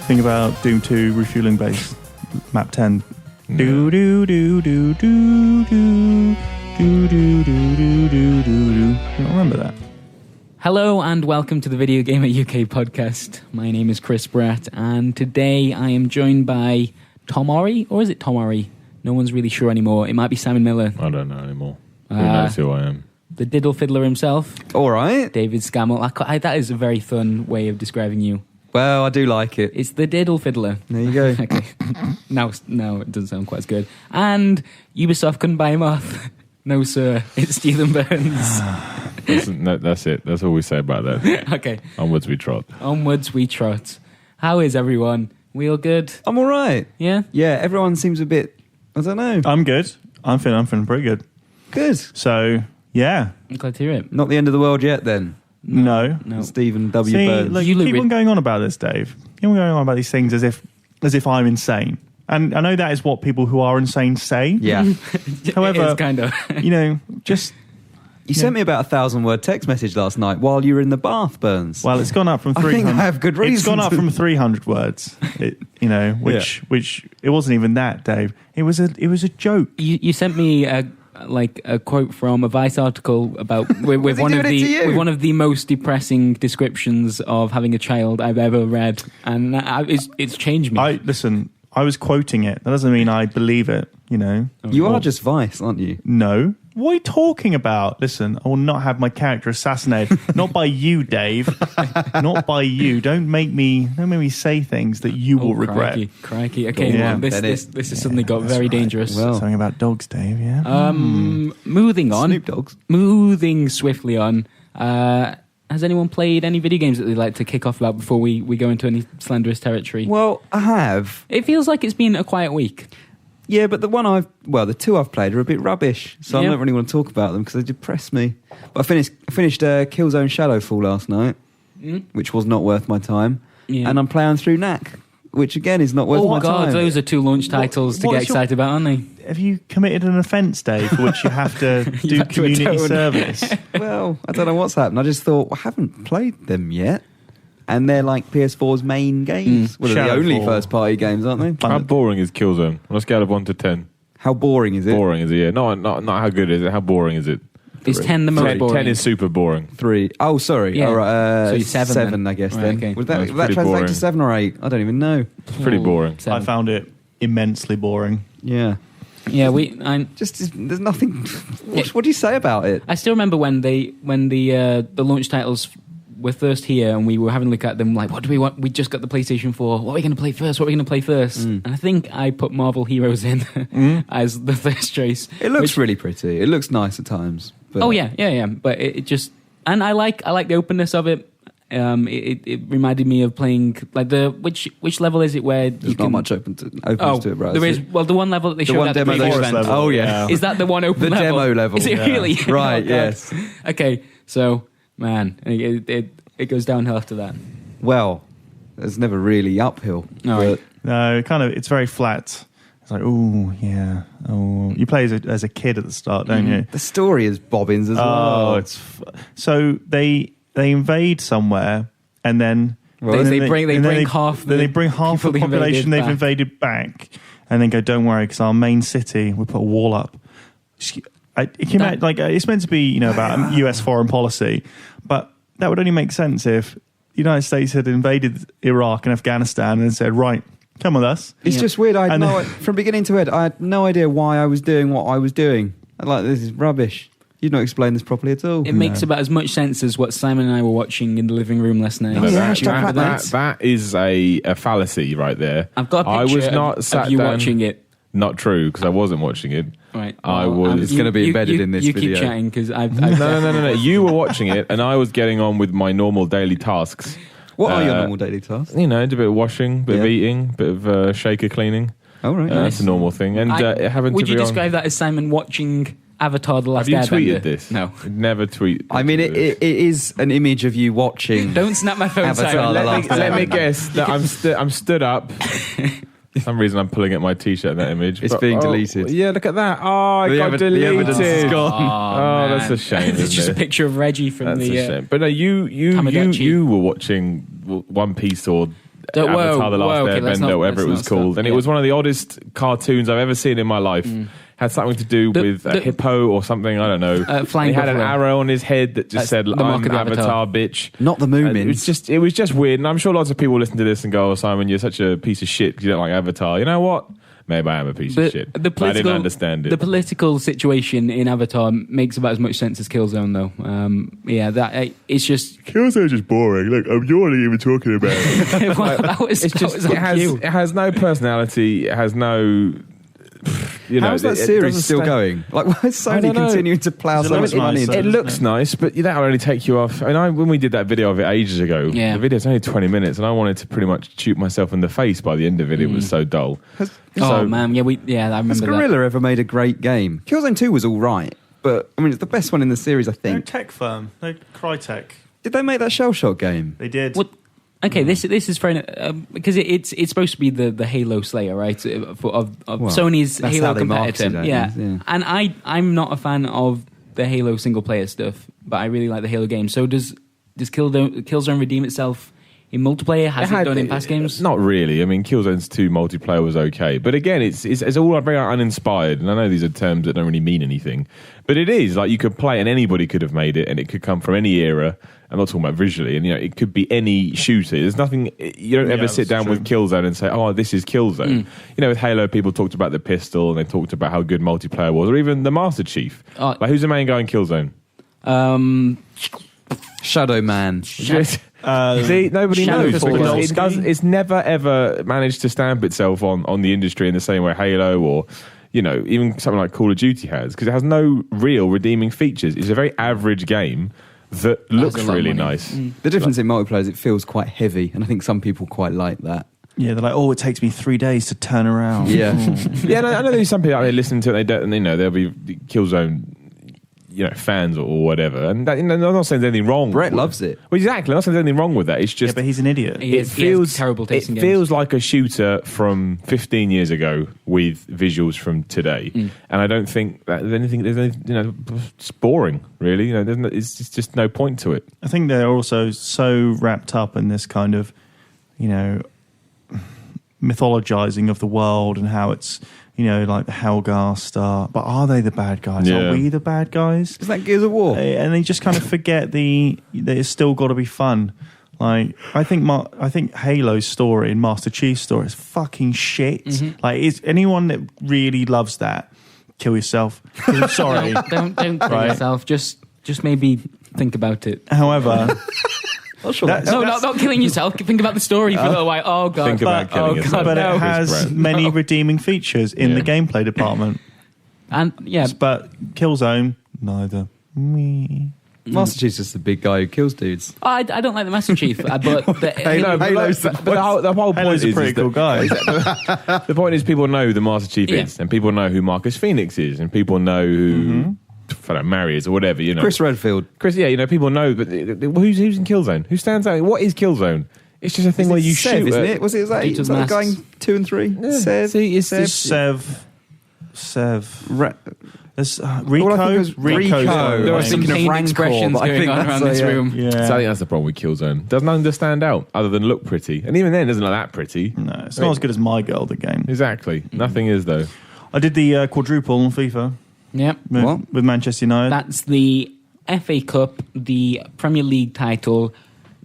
Think about Doom 2 refueling base, map 10. No. Do do do do do do do do do do do do. You don't remember that? Hello and welcome to the Video Gamer UK podcast. My name is Chris Bratt, and today I am joined by Tom Orry, or is it Tom Orry? No one's really sure anymore. It might be Simon Miller. I don't know anymore. Who knows who I am? The Diddle Fiddler himself. All right. David Scammell. That is a very fun way of describing you. Well, I do like it. It's the Diddle Fiddler. There you go. Okay. No, it doesn't sound quite as good. And Ubisoft couldn't buy him off. No, sir. It's Stephen Burns. That's it. That's all we say about that. Okay. Onwards we trot. Onwards we trot. How is everyone? We all good? I'm all right. Yeah? Yeah, everyone seems a bit, I don't know. I'm good. I'm feeling pretty good. Good. So, yeah. I'm glad to hear it. Not the end of the world yet, then. No. Stephen W. See, Burns. look, you keep on going on about this, Dave. You keep on going on about these things as if I'm insane. And I know that is what people who are insane say. Yeah. However, it is kind of. Just... You sent me about 1,000-word text message last night while you were in the bath, Burns. Well, it's gone up from 300. I think I have good reason. It's gone up from 300 words. Which it wasn't even that, Dave. It was a joke. You sent me a quote from a Vice article about with one of the most depressing descriptions of having a child I've ever read, and it's changed me. I was quoting it. That doesn't mean I believe it. You are just Vice, aren't you? No. What are you talking about? Listen, I will not have my character assassinated. Not by you, Dave. Not by you. Don't make me say things that you will regret. Crikey. Okay, well, this has suddenly got very dangerous. Well, something about dogs, Dave. Yeah. Moving on. Snoop Dogs. Moving swiftly on. Has anyone played any video games that they'd like to kick off about before we go into any slanderous territory? Well, I have. It feels like it's been a quiet week. Yeah, but the two I've played are a bit rubbish, so I don't really want to talk about them because they depress me. But I finished Killzone Shadowfall last night, which was not worth my time, and I'm playing through Knack, which again is not worth my time. Oh God, those are two launch titles to get excited about, aren't they? Have you committed an offence, Dave, for which you have to do community service? Well, I don't know what's happened. I just thought, I haven't played them yet. And they're like PS4's main games. Well, they're the only first-party games, aren't they? How boring is Killzone? On a scale of 1 to 10. How boring is it? Boring is it, yeah. Not how good is it, how boring is it? Is 10 the most boring? 10 is super boring. 3. Oh, sorry. Yeah. All right, so you're 7 7 then. I guess, right, then. Okay. Would that translate boring. to 7 or 8? I don't even know. It's pretty boring. 7. I found it immensely boring. Yeah. Yeah, there's nothing... What do you say about it? I still remember when the launch titles were first here and we were having a look at them like, what do we want? We just got the PlayStation 4. What are we going to play first? And I think I put Marvel Heroes in as the first choice. It looks really pretty. It looks nice at times. But oh, yeah. But it just... And I like the openness of it. It reminded me of playing like which level is it where there's not much opens to it, right? There is the one level that they showed at the previous event. Oh yeah, is that the one open the level? demo level? Is it really? Right. Oh, yes. Okay. So man, it goes downhill after that. Well, it's never really uphill. No, it's very flat. It's like, oh yeah, you play as a kid at the start, don't you? The story is bobbins as well. So they invade somewhere and then they bring half the population they've invaded back, and then go, don't worry, because our main city, we put a wall up. It's meant to be about US foreign policy, but that would only make sense if the United States had invaded Iraq and Afghanistan and said, right, come with us. It's just weird. From beginning to end, I had no idea why I was doing what I was doing. This is rubbish. You've not explained this properly at all. It makes about as much sense as what Simon and I were watching in the living room last night. That is a fallacy right there. I've got a picture of you watching it. Not true, because I wasn't watching it. Right. It's going to be embedded in this video. You keep chatting, because I've... No. You were watching it, and I was getting on with my normal daily tasks. What are your normal daily tasks? Do a bit of washing, bit of eating, bit of shaker cleaning. Oh, right. That's a normal thing. And would you describe that as Simon watching Avatar: The Last Airbender? Have you tweeted this? No. I'd never tweet. I mean, it is an image of you watching. Don't snap my phone, Avatar: Simon. The Last Airbender. Let me guess that I'm stood up. For some reason, I'm pulling at my t-shirt in that image. It's being deleted. Yeah, look at that. Oh, it got deleted. The evidence is gone. That's a shame. It's just a picture of Reggie from That's a shame. But no, you were watching One Piece or Avatar: The Last Airbender, whatever it was called, and it was one of the oddest cartoons I've ever seen in my life. Had something to do with a hippo or something, I don't know. Flying he had an buffalo. arrow on his head that just said, I'm Avatar, bitch. Not the Moomins. It was just weird, and I'm sure lots of people listen to this and go, oh, Simon, you're such a piece of shit because you don't like Avatar. You know what? Maybe I am a piece of shit. But I didn't understand it. The political situation in Avatar makes about as much sense as Killzone, though. It's just... Killzone's just boring. Look, you're not even talking about it. Well, it has no personality. It has no... How's that series still going? Like, why is Sony continuing to plough so much money into it? It looks nice, but that'll only take you off. I mean, when we did that video of it ages ago, the video's only 20 minutes, and I wanted to pretty much shoot myself in the face by the end of it. It was so dull. I remember Has Guerrilla ever made a great game? Killzone 2 was all right, but I mean, it's the best one in the series, I think. No tech firm. No Crytek. Did they make that Shell Shock game? They did. What? Okay, this is fair enough, because it's supposed to be the Halo Slayer, right? Of Sony's Halo competitor. And I'm not a fan of the Halo single player stuff, but I really like the Halo game. So does Killzone redeem itself in multiplayer? Has it done in past games? Not really. I mean, Killzone's 2 multiplayer was okay, but again, it's all very uninspired. And I know these are terms that don't really mean anything, but it is like you could play and anybody could have made it, and it could come from any era. I'm not talking about visually, and it could be any shooter. There's nothing. You don't ever sit down with Killzone and say, "Oh, this is Killzone." With Halo, people talked about the pistol and they talked about how good multiplayer was, or even the Master Chief. Like, who's the main guy in Killzone? Shadow Man. See, nobody knows because it's never ever managed to stamp itself on the industry in the same way Halo or even something like Call of Duty has, because it has no real redeeming features. It's a very average game that looks really nice. The difference in multiplayer is it feels quite heavy, and I think some people quite like that. Yeah, they're like, it takes me 3 days to turn around. Yeah. I know there's some people out there listening to it, they don't, they'll be Killzone fans or whatever, and that, I'm not saying there's anything wrong. Brett loves it. Well, exactly. I'm not saying there's anything wrong with that. It's just, but he's an idiot. He feels terrible. It feels like a shooter from 15 years ago with visuals from today, and I don't think that there's anything. It's boring, really. It's just no point to it. I think they're also so wrapped up in this kind of, mythologizing of the world and how it's. Like the Helgar Star. But are they the bad guys? Yeah. Are we the bad guys? Is that Gears of War? And they just kind of forget that it's still got to be fun. Like, I think Halo's story and Master Chief's story is fucking shit. Like, is anyone that really loves that, kill yourself. Sorry. Don't kill yourself. Just maybe think about it. However... not killing yourself. Think about the story for a little while. Oh god, think about killing yourself. But it has many redeeming features in the gameplay department. And but Killzone, neither. Master Chief's just the big guy who kills dudes. I don't like the Master Chief, but the whole point is a pretty cool guy. The point is, people know who the Master Chief is, and people know who Marcus Phoenix is, and people know who. Mary is or whatever, Chris Redfield. People know, but who's in Killzone? Who stands out? What is Killzone? It's just a thing where you Sev, shoot. Isn't it? Was it that guy in 2 and 3? Yeah. Sev. See, it's Sev. There's Rico. There are some pained expressions going on around this room. Yeah. So I think that's the problem with Killzone. Doesn't understand out other than look pretty, and even then, it doesn't look that pretty. No, it's not as good as My Girl, the game. Exactly, nothing is though. I did the quadruple on FIFA. Yep. With Manchester United. That's the FA Cup, the Premier League title,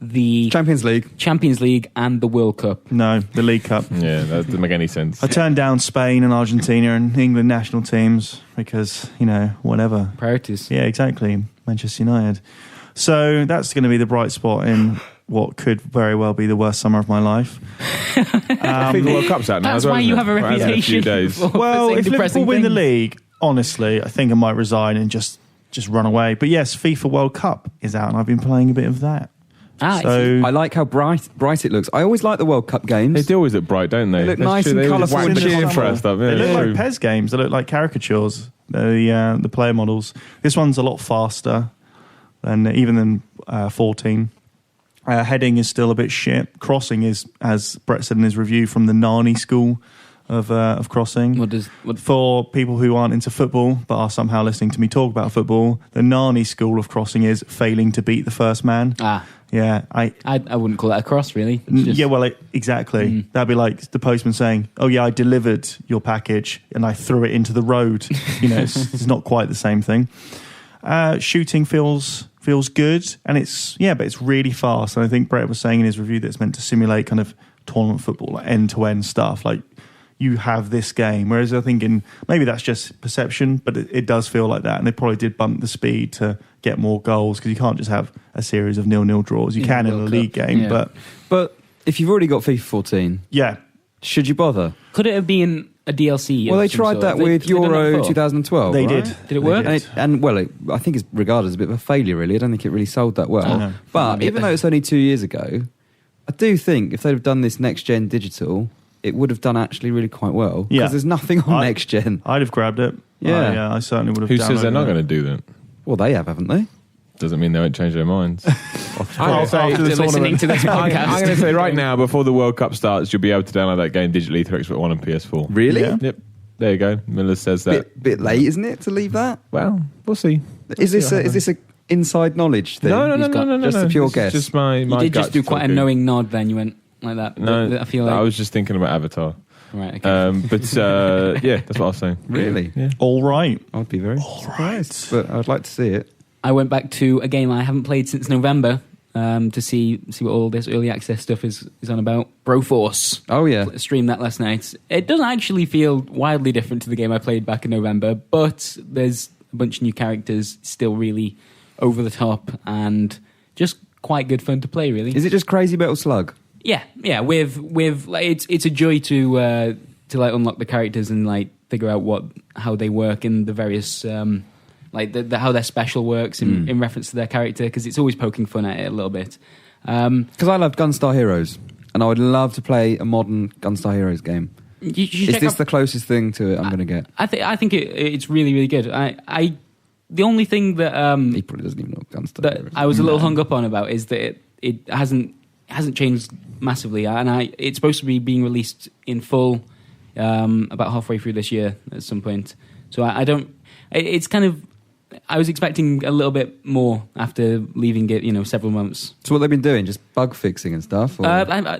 the Champions League, and the World Cup. No, the League Cup. Yeah, that doesn't make any sense. I turned down Spain and Argentina and England national teams because, whatever. Priorities. Yeah, exactly. Manchester United. So that's going to be the bright spot in what could very well be the worst summer of my life. FIFA World Cup's out now. That's why you have a reputation. Well, if Liverpool win the league, honestly, I think I might resign and just run away. But yes, FIFA World Cup is out, and I've been playing a bit of that. So I like how bright it looks. I always like the World Cup games. They do always look bright, don't they? They look nice and colourful and cheerful. They look like PES games. They look like caricatures. The player models. This one's a lot faster than 14. Heading is still a bit shit. Crossing is, as Brett said in his review, from the Nani school of Crossing. What For people who aren't into football but are somehow listening to me talk about football, the Narni school of Crossing is failing to beat the first man. Yeah, I wouldn't call that a cross, really. It's just, yeah, well, exactly. That'd be like the postman saying, "Oh yeah, I delivered your package and I threw it into the road." It's not quite the same thing. Shooting feels good, and but it's really fast. And I think Brett was saying in his review that it's meant to simulate kind of tournament football, like end-to-end stuff. Like you have this game, whereas I think maybe that's just perception, but it does feel like that. And they probably did bump the speed to get more goals because you can't just have a series of 0-0 draws. You can in a league game, but if you've already got FIFA 14, should you bother? Could it have been a DLC? Well, they tried that with Euro 2012. They right? did. Did it work? I think it's regarded as a bit of a failure, really. I don't think it really sold that well. But even though it's only 2 years ago, I do think if they'd have done this next-gen digital, it would have done actually really quite well. Because there's nothing on next-gen. I'd have grabbed it. I certainly would have. Who says they're not going to do that? Well, they have, haven't they? Doesn't mean they won't change their minds. After listening to this podcast. I'm going to say right now, before the World Cup starts, you'll be able to download that game digitally through Xbox One and PS4. Really? Yeah. Yep. There you go. Miller says that. Bit late, isn't it, to leave that? Well, we'll see. Is this a inside knowledge thing? No. Just a pure guess. Just my You did just do quite a talking. knowing nod then. You went like that. No, I feel like I was just thinking about Avatar. right. Okay. But yeah, that's what I was saying. Really? Yeah. All right. I'd be very surprised, but I'd like to see it. I went back to a game I haven't played since November to see what all this early access stuff is on about. Broforce. Oh, yeah. Streamed that last night. It doesn't actually feel wildly different to the game I played back in November, but there's a bunch of new characters, still really over the top and just quite good fun to play, really. Is it just Crazy Metal Slug? Yeah. With like, it's a joy to like unlock the characters and like figure out how they work in the various like how their special works in reference to their character, because it's always poking fun at it a little bit. Because I love Gunstar Heroes, and I would love to play a modern Gunstar Heroes game. You should Is check this out- the closest thing to it I'm going to get? I think it's really, really good. The only thing that He probably doesn't even know what Gunstar that Heroes I was a little hung up on about is that it hasn't changed massively, and it's supposed to be being released in full about halfway through this year at some point. So I don't. It's kind of. I was expecting a little bit more after leaving it, several months. So what they've been doing, just bug fixing and stuff? Or?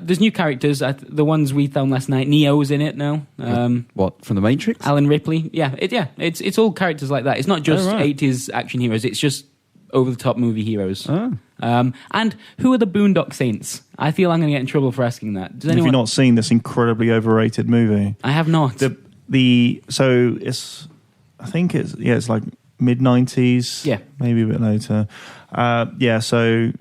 There's new characters. The ones we found last night. Neo's in it now. What, from The Matrix? Alan Ripley. It's all characters like that. It's not just 80s action heroes. It's just over the top movie heroes. Oh. And who are the Boondock Saints? I feel I'm going to get in trouble for asking that. Does anyone? Have you not seen this incredibly overrated movie? I have not. So it's, I think it's like mid-90s, maybe a bit later. So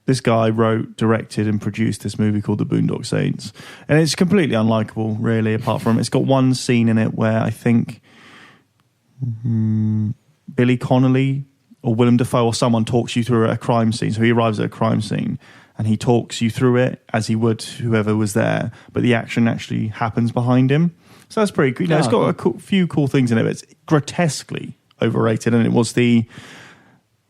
this guy wrote, directed and produced this movie called The Boondock Saints, and it's completely unlikable, really, apart from it's got one scene in it where I think Billy Connolly or Willem Dafoe or someone talks you through a crime scene. So he arrives at a crime scene and he talks you through it as he would whoever was there, but the action actually happens behind him. So that's pretty cool. It's got a few cool things in it, but it's grotesquely overrated, and it was the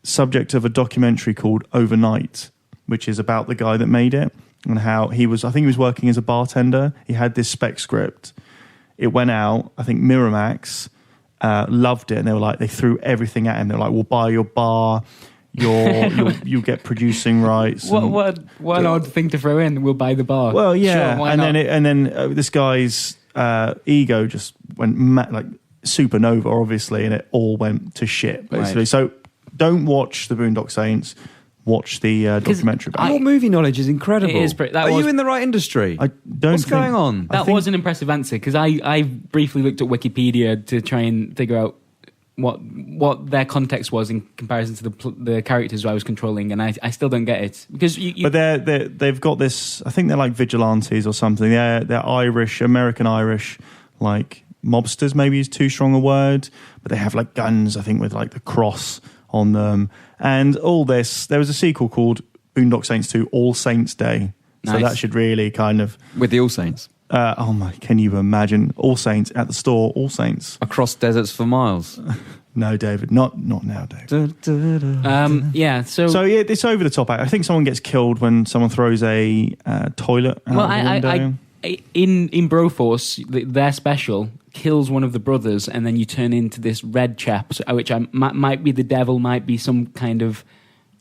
subject of a documentary called Overnight, which is about the guy that made it and how he was working as a bartender. He had this spec script. It went out. I think Miramax loved it, and they threw everything at him. They're like, "We'll buy your bar. You'll get producing rights." What an odd thing to throw in. We'll buy the bar. Well, yeah, sure, why and not? then this guy's ego just went like supernova, obviously, and it all went to shit, basically. Right. So don't watch The Boondock Saints. Watch the documentary about it. Your movie knowledge is incredible. It is you in the right industry? I don't What's think- going on? That was an impressive answer, because I briefly looked at Wikipedia to try and figure out what their context was in comparison to the characters I was controlling, and I still don't get it, because But they've got this. I think they're like vigilantes or something. They're Irish, American Irish, like mobsters. Maybe is too strong a word, but they have like guns. I think with like the cross on them, and all this. There was a sequel called Boondock Saints 2: All Saints Day. So Nice. that should really kind of With the All Saints? oh my! Can you imagine All Saints at the store? All Saints. Across deserts for miles. No, David. Not now, David. yeah. So yeah, it's over the top. I think someone gets killed when someone throws a toilet out Well, the window. in Broforce, their special kills one of the brothers, and then you turn into this red chap, which might be the devil, might be some kind of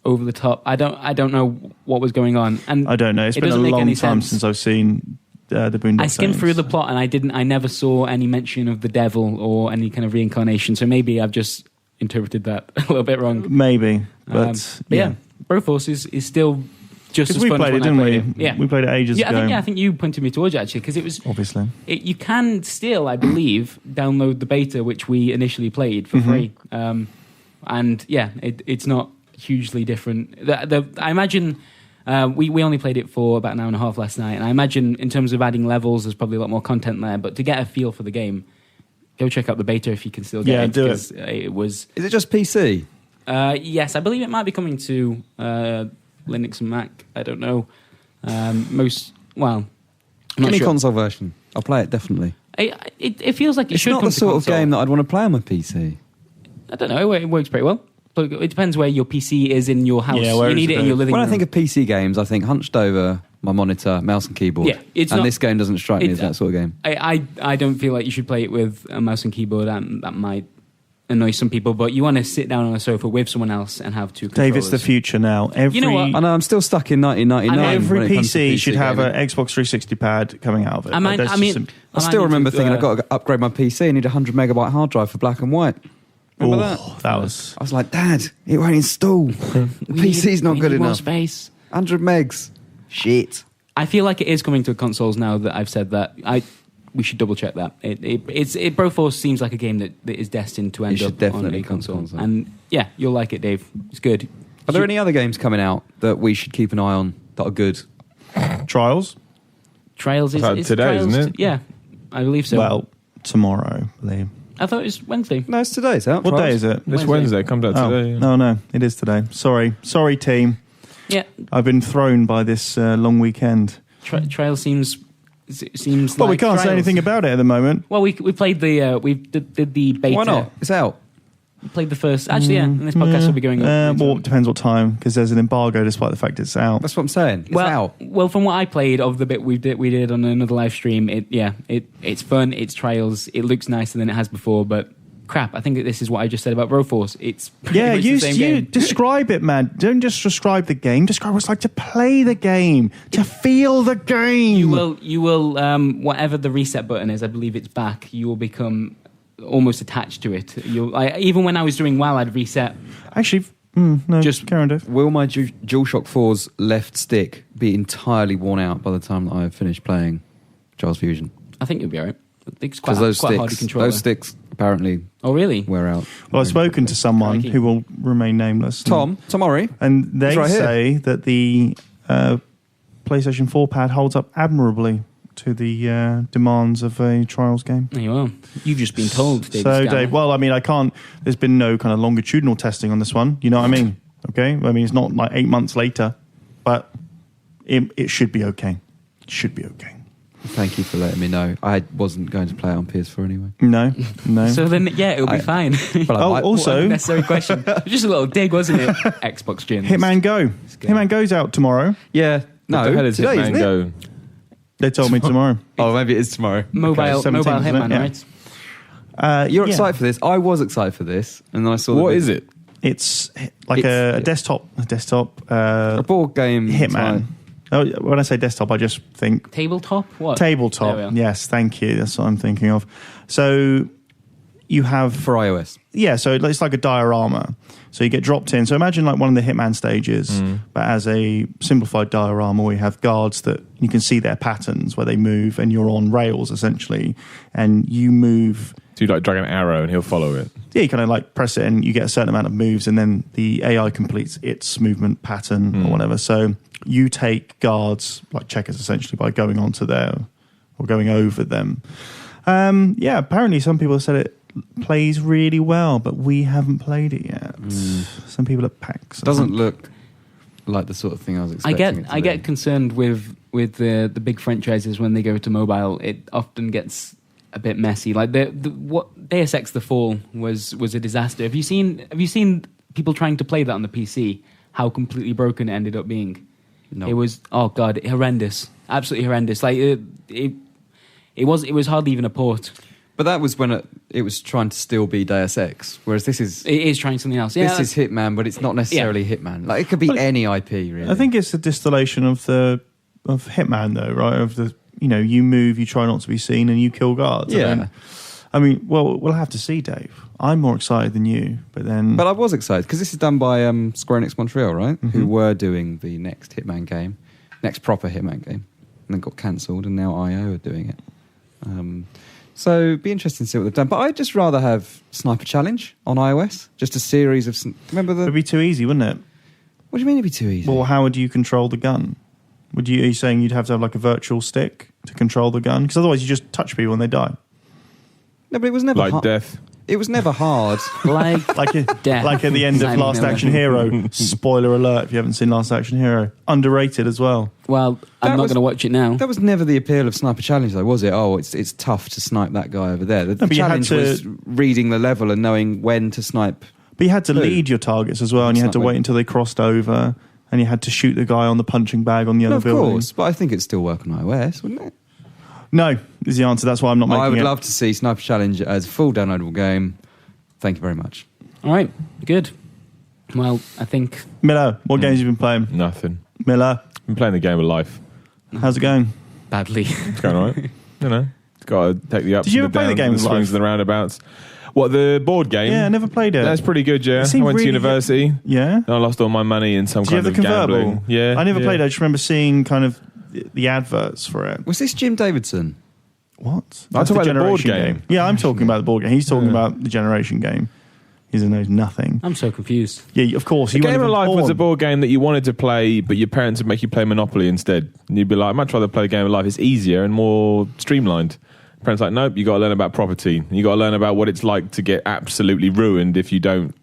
over the top. I don't know what was going on, and I don't know. It's been a long time since I've seen the Boondock I skimmed Saints. through the plot, and I never saw any mention of the devil or any kind of reincarnation. So maybe I've just interpreted that a little bit wrong. Maybe, but yeah, Broforce is still just as we fun played as it, when I didn't played we? it. Yeah, We played it ages ago. I think you pointed me towards it actually, because it was Obviously. You can still, I believe, download the beta which we initially played for free, and yeah, it's not hugely different. I imagine we only played it for about an hour and a half last night, and I imagine in terms of adding levels, there's probably a lot more content there. But to get a feel for the game, go check out the beta if you can still get it. Do it. It was. Is it just PC? Yes, I believe it might be coming to Linux and Mac. I don't know. Give me console version. I'll play it definitely. It feels like it It's should not come the to sort of console. game that I'd want to play on my PC. I don't know. It works pretty well. But it depends where your PC is in your house. Yeah, where you is need it it in your though? living When room. I think of PC games, I think hunched over my monitor, mouse and keyboard. Yeah, it's and not- this game doesn't strike me as it's- that sort of game. I don't feel like you should play it with a mouse and keyboard. That might annoy some people, but you want to sit down on a sofa with someone else and have two controllers. Dave, it's the future now. You know what? I know I'm still stuck in 1999. Every when it comes to PC should have gaming. an Xbox 360 pad coming out of it. I Like, that's just a- I still remember thinking I've got to upgrade my PC. I need a 100 megabyte hard drive for black and white. Remember that? that was... I was like, Dad, it won't install. The PC's not good More enough. space. 100 megs. Shit. I feel like it is coming to consoles now that I've said that. We should double check that. Broforce seems like a game that is destined to end should up on definitely a come to console. console. And yeah, you'll like it, Dave. It's good. Are there any other games coming out that we should keep an eye on that are good? Trials? Trials is Today, Trials, isn't it? Yeah, I believe so. Well, tomorrow, I believe. I thought it was Wednesday. No, it's today. It's out. What day Trials. is it? This Wednesday it comes out today. Yeah. No, it is today. Sorry, team. Yeah, I've been thrown by this long weekend. Trials seems Well, like we can't say Trials. anything about it at the moment. Well, we played the we did the beta. Why not? It's out. We played the first. Actually, yeah. And this podcast will be going up. Well, it depends what time, because there's an embargo despite the fact it's out. That's what I'm saying. It's out. Well, from what I played of the bit we did on another live stream, it's fun. It's Trials. It looks nicer than it has before, but crap. I think that this is what I just said about Broforce. It's pretty much the same you game. describe it, man. Don't just describe the game. Describe what it's like to play the game, to feel the game. You will whatever the reset button is, I believe it's back. You will become almost attached to it. Even when I was doing well, I'd reset. Actually, no. Just- carry on, Dave. Will my DualShock 4's left stick be entirely worn out by the time that I've finished playing Charles Fusion? I think you'll be alright. It's quite, Because quite hard to control. those sticks apparently Oh, really? wear out. Well, I've spoken to someone Crikey. who will remain nameless. Tom Murray. And they He's right here. say that the PlayStation 4 pad holds up admirably to the demands of a Trials game. There you are. You've just been told, David So, Scanlon. Dave, well, I mean, I can't. There's been no kind of longitudinal testing on this one. You know what I mean? Okay? I mean, it's not like 8 months later, but it should be okay. It should be okay. Thank you for letting me know. I wasn't going to play it on PS4 anyway. No. So then, yeah, it'll be fine. But I Oh, might- also- What a necessary question. Just a little dig, wasn't it? Xbox Gins. Hitman Go. good. Hitman Go's out tomorrow. yeah. No, What the hell is today, Hitman isn't it? Go? They told me tomorrow. Oh, maybe it is tomorrow. Mobile 17th, isn't Hitman, it? Yeah. right? You're Yeah. excited for this. I was excited for this, and then I saw. What is it? It's like It's- a desktop A board game. Hitman. Oh, when I say desktop, I just think Tabletop? What? tabletop. There we are. Yes, thank you. That's what I'm thinking of. So you have for iOS. yeah, so it's like a diorama. So you get dropped in. So imagine like one of the Hitman stages, but as a simplified diorama where you have guards that you can see their patterns where they move, and you're on rails essentially, and you move. So you like drag an arrow and he'll follow it. Yeah, you kind of like press it and you get a certain amount of moves, and then the AI completes its movement pattern or whatever. So you take guards like checkers essentially by going onto there or going over them. Yeah, apparently some people have said it plays really well, but we haven't played it yet. Some people at PAX. Doesn't look like the sort of thing I was expecting. I get concerned with the big franchises when they go to mobile. It often gets a bit messy. Like what Deus Ex: The Fall was a disaster. Have you seen people trying to play that on the PC? How completely broken it ended up being. No. It was horrendous. absolutely horrendous. Like it was hardly even a port. But that was when it was trying to still be Deus Ex, whereas it is trying something else. Yeah, this is Hitman, but it's not necessarily Hitman. Like it could be any IP, really. I think it's a distillation of Hitman, though, right? Of the you move, you try not to be seen, and you kill guards. Yeah. I mean, well, we'll have to see, Dave. I'm more excited than you, but I was excited because this is done by Square Enix Montreal, right? Mm-hmm. Who were doing the next Hitman game, next proper Hitman game, and then got cancelled, and now IO are doing it. So it'd be interesting to see what they've done. But I'd just rather have Sniper Challenge on iOS. Just a series of... Remember the... It'd be too easy, wouldn't it? What do you mean it'd be too easy? Well, how would you control the gun? Are you saying you'd have to have like a virtual stick to control the gun? Because otherwise you just touch people and they die. No, but it was never... Like death. It was never hard. like at the end of Last Action Hero. Spoiler alert if you haven't seen Last Action Hero. Underrated as well. Well, I'm not going to watch it now. That was never the appeal of Sniper Challenge, though, was it? Oh, it's tough to snipe that guy over there. The challenge was reading the level and knowing when to snipe. But you had to lead your targets as well, and you had to wait until they crossed over, and you had to shoot the guy on the punching bag on the other building. Of course, but I think it'd still work on iOS, wouldn't it? No, is the answer. That's why I'm not making it. I would love to see Sniper Challenge as a full downloadable game. Thank you very much. All right, good. Well, I think... Miller, what games have you been playing? Nothing. Miller? I've been playing the game of life. How's it going? Badly. It's going all right. Got to take the ups Did you and ever the play the downs, game the of swings life? and the roundabouts. What, the board game? Yeah, I never played it. That's pretty good, yeah. I went to university. Yeah? And I lost all my money in some kind of gambling. Yeah. I never played it. I just remember seeing kind of the adverts for it. Was this Jim Davidson? What? I'm talking about the board game. Yeah, I'm talking about the board game. He's talking about the Generation game. He knows nothing. I'm so confused. Yeah, of course. The Game of Life was a board game that you wanted to play, but your parents would make you play Monopoly instead. And you'd be like, I'd much rather play the Game of Life. It's easier and more streamlined. Parents like, nope, you got to learn about property. You got to learn about what it's like to get absolutely ruined if you don't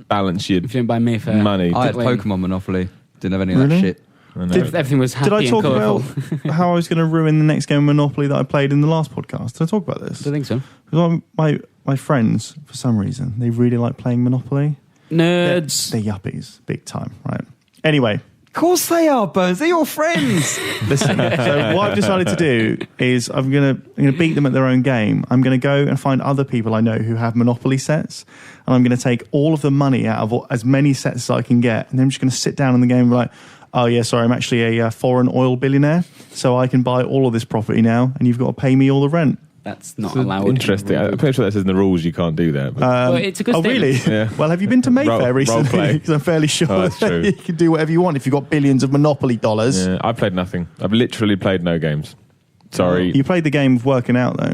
balance your if you don't buy Mayfair money. I had Pokemon Monopoly. Didn't have any of that shit. Everything was happy Did I talk and about colourful. how I was going to ruin the next game of Monopoly that I played in the last podcast? Did I talk about this? I don't think so. Because my friends, for some reason, they really like playing Monopoly. Nerds. They're yuppies, big time, right? Anyway. Of course they are, Burns. They're your friends. Listen, so what I've decided to do is I'm gonna beat them at their own game. I'm going to go and find other people I know who have Monopoly sets, and I'm going to take all of the money out of as many sets as I can get, and then I'm just going to sit down in the game and be like, oh yeah, sorry, I'm actually a foreign oil billionaire, so I can buy all of this property now, and you've got to pay me all the rent. That's not allowed. Interesting. I'm pretty sure that says in the rules you can't do that. Well, it's a good statement. Really? Yeah. Well, have you been to Mayfair recently? Role Because I'm fairly sure that's true. you can do whatever you want if you've got billions of Monopoly dollars. Yeah, I played nothing. I've literally played no games. Sorry. You played the game of working out, though.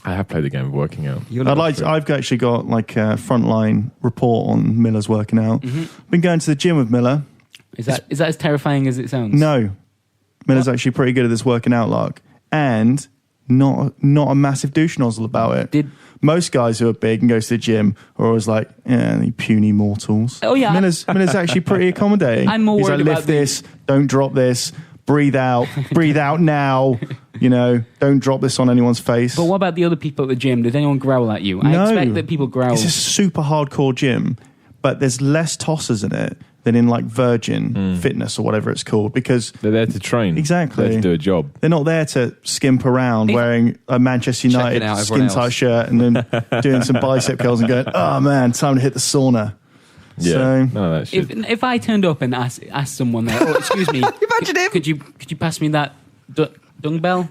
I have played the game of working out. I've actually got like a frontline report on Miller's working out. Mm-hmm. Been going to the gym with Miller. Is that as terrifying as it sounds? No. Miller's actually pretty good at this working out, lark. And not a massive douche nozzle about it. Most guys who are big and go to the gym are always like, yeah, you puny mortals. Oh, yeah. Miller's actually pretty accommodating. I'm more He's worried like, about lift this, don't drop this, breathe out now, don't drop this on anyone's face. But what about the other people at the gym? Did anyone growl at you? No. I expect that people growl. It's a super hardcore gym, but there's less tossers in it than in like Virgin Fitness or whatever it's called, because they're there to train. Exactly. They're there to do a job. They're not there to skimp around wearing a Manchester United skin tight shirt and then doing some bicep curls and going, oh man, time to hit the sauna. Yeah, so, none of that shit. If I turned up and asked someone there, oh, excuse me, Imagine him. Could you pass me that ding bell?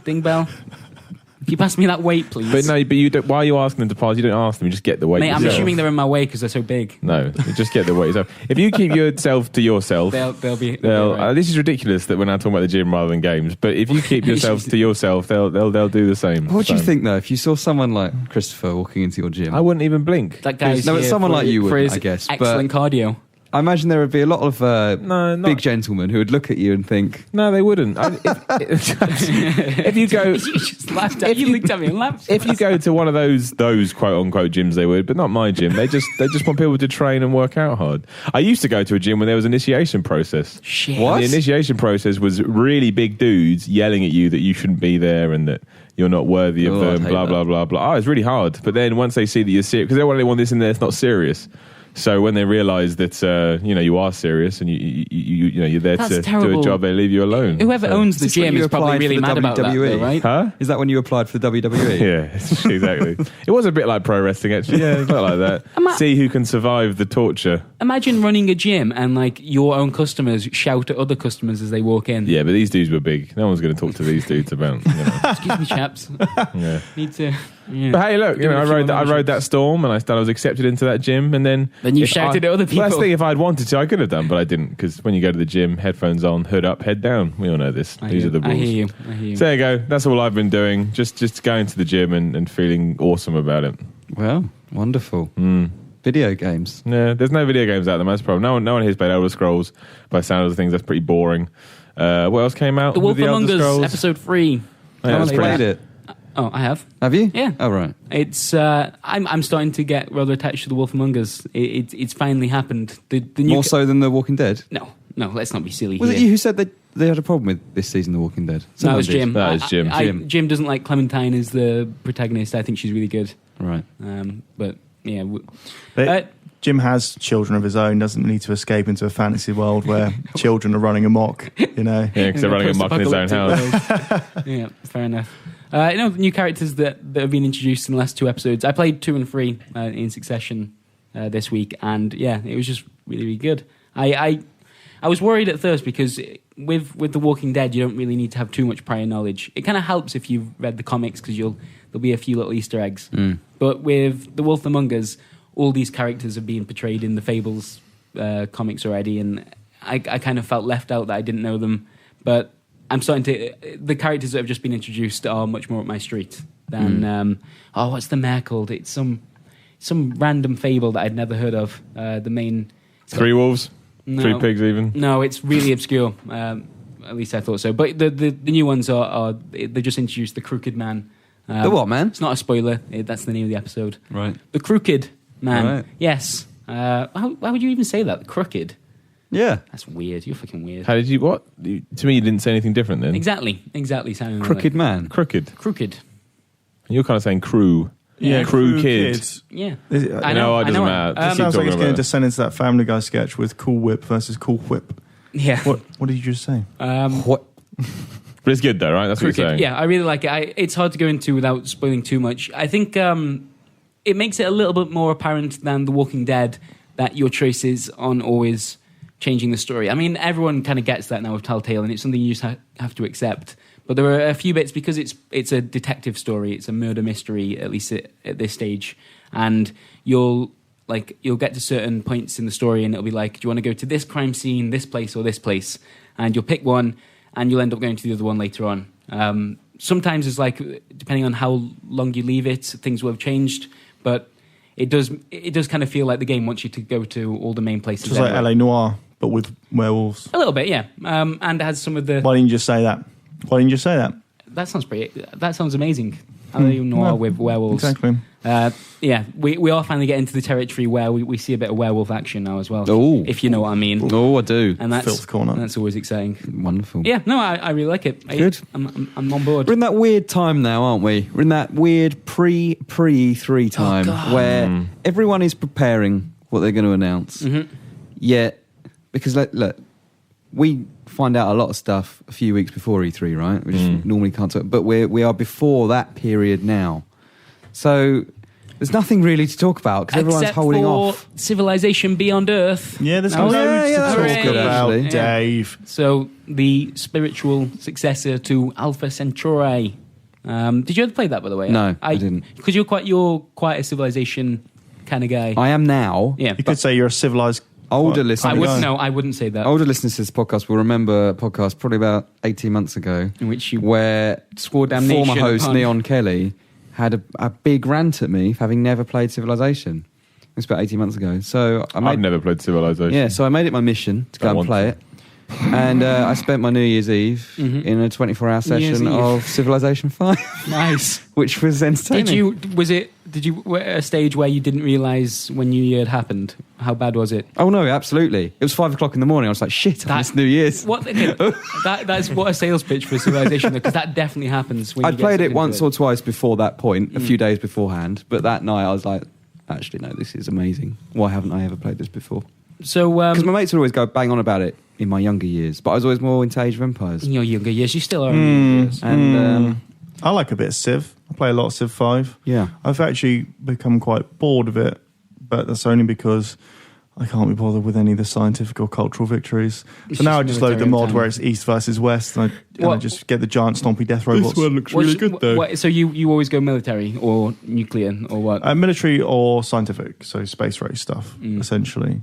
Can you pass me that weight, please? But you don't. Why are you asking them to pass? You don't ask them. You just get the weight. Mate, I'm yourself. assuming they're in my way because they're so big. No, you just get the weight yourself. If you keep yourself to yourself, they'll be right. This is ridiculous that we're now talking about the gym rather than games. But if you keep yourself to yourself, they'll do the same. What do you think though? If you saw someone like Christopher walking into your gym, I wouldn't even blink. That guy's no, it's someone like you would, I guess. Excellent cardio. I imagine there would be a lot of big gentlemen who would look at you and think, no, they wouldn't. If you go, you just laughed at you looked at me and laughed. If you go to one of those quote unquote gyms, they would, but not my gym. They just want people to train and work out hard. I used to go to a gym when there was an initiation process. Shit. What? And the initiation process was really big dudes yelling at you that you shouldn't be there and that you're not worthy of them, blah, blah, blah, blah. Oh, it's really hard. But then once they see that you're serious, because they want this in there, it's not serious. So when they realise that you are serious and you're there That's to terrible. do a job, they leave you alone. Whoever owns the Is this when gym you is probably applied really for the mad about that, WWE? though, right? Huh? Is that when you applied for the WWE? Yeah, exactly. It was a bit like pro wrestling, actually. Yeah, it's not like that. See who can survive the torture. Imagine running a gym and like your own customers shout at other customers as they walk in. Yeah, but these dudes were big. No one's going to talk to these dudes about. Excuse me, chaps. Yeah. Need to. Yeah. But hey, look, Do I a few rode that storm, and I was accepted into that gym, and then you if shouted at other people. Well, that's the thing. If I'd wanted to, I could have done, but I didn't, because when you go to the gym, headphones on, hood up, head down. We all know this. These are the rules. I hear you. So there you go. That's all I've been doing. Just going to the gym and feeling awesome about it. Well, wonderful. Video games. Yeah, there's no video games out there. That's the problem. No one here's played Elder Scrolls. By the sound of the things, that's pretty boring. What else came out? The Wolf with the Among Elder Us Scrolls? episode 3. Yeah, I that's haven't pretty- played it. Oh, I have. Have you? Yeah. Oh, right. It's I'm starting to get rather attached to the Wolf Among Us. It's finally happened. The new More so than The Walking Dead? No, let's not be silly Was here. it you who said that they had a problem with this season of The Walking Dead? No, it was Someone did. Jim. That was Jim. Jim doesn't like Clementine as the protagonist. I think she's really good. Right. But yeah. But Jim has children of his own, doesn't need to escape into a fantasy world where children are running amok, Yeah, because they're running amok in his own house. Yeah, fair enough. New characters that have been introduced in the last 2 episodes. I played 2 and 3 in succession this week, and yeah, it was just really, really good. I was worried at first because with The Walking Dead, you don't really need to have too much prior knowledge. It kind of helps if you've read the comics because there'll be a few little Easter eggs. But with The Wolf Among Us, all these characters are being portrayed in the Fables comics already, and I kind of felt left out that I didn't know them. But I'm starting to. The characters that have just been introduced are much more up my street than. What's the mare called? It's some random fable that I'd never heard of. The main 3 wolves, No. 3 pigs, even. No, it's really obscure. At least I thought so. But the new ones are they just introduced the Crooked Man. The what, man? It's not a spoiler. That's the name of the episode. Right. The Crooked Man. Right. Yes. Why would you even say that? Crooked. Yeah. That's weird. You're fucking weird. How did you, what? To me, you didn't say anything different then. Exactly. Sounding Crooked Man. Crooked. Crooked. You're kind of saying crew. Yeah, crew kids. Yeah. Is it- I know. it doesn't matter. It Keep sounds like talking it's going to about descend into that Family Guy sketch with Cool Whip versus Cool Whip. Yeah. What did you just say? What? But it's good though, right? That's what Crooked. you're saying. Yeah, I really like it. It's hard to go into without spoiling too much. I think it makes it a little bit more apparent than The Walking Dead that your choices aren't always changing the story. I mean, everyone kind of gets that now with Telltale, and it's something you just have to accept. But there are a few bits, because it's a detective story, it's a murder mystery, at least at this stage, and you'll get to certain points in the story, and it'll be like, do you want to go to this crime scene, this place, or this place? And you'll pick one, and you'll end up going to the other one later on. Sometimes it's like, depending on how long you leave it, things will have changed, but it does kind of feel like the game wants you to go to all the main places. Just like LA Noire, but with werewolves. A little bit, yeah. And it has some of the... Why didn't you just say that? That sounds amazing. LA Noire with werewolves. Exactly. Yeah, we are finally getting to the territory where we see a bit of werewolf action now as well. Ooh. If you know what I mean. Oh, I do. And Filth corner. that's always exciting. Wonderful. Yeah, no, I really like it. Good. I'm on board. We're in that weird time now, aren't we? We're in that weird pre-E3 time where everyone is preparing what they're going to announce. Mm-hmm. Yet, because look, we find out a lot of stuff a few weeks before E3, right? We just normally can't talk, but we are before that period now. So there's nothing really to talk about because everyone's Except holding for off. Civilization Beyond Earth. Yeah, there's That loads was- to that was talk good, about, actually. Dave. So the spiritual successor to Alpha Centauri. Did you ever play that, by the way? No, I didn't. Because you're quite a Civilization kind of guy. I am now. Yeah. You could say you're a civilized... Older What? listeners. I wouldn't say that. Older listeners to this podcast will remember a podcast probably about 18 months ago In which you where swore damnation former host upon- Neon Kelly had a big rant at me for having never played Civilization. It was about 18 months ago. So I've never played Civilization. Yeah, so I made it my mission to go Don't and want play it. And I spent my New Year's Eve in a 24-hour Year's session Eve. of Civilization 5, Nice. which was entertaining. Did you were at a stage where you didn't realise when New Year had happened? How bad was it? Oh no, absolutely. It was 5 o'clock in the morning. I was like, shit, I missed New Year's. What? Okay, that's what a sales pitch for Civilization, because that definitely happens. When I'd played it once or twice before that point, a few days beforehand. But that night I was like, actually, no, this is amazing. Why haven't I ever played this before? So, Because my mates would always go bang on about it in my younger years, but I was always more into Age of Empires. in your younger years, you still are. In your younger years. And I like a bit of Civ. I play a lot of Civ 5. yeah, I've actually become quite bored of it, but that's only because I can't be bothered with any of the scientific or cultural victories. It's So now I just just load the military mod time. where it's East versus West, and I What- just get the giant stompy death robots. looks So you always go military or nuclear or what? Military or scientific, so space race stuff, essentially.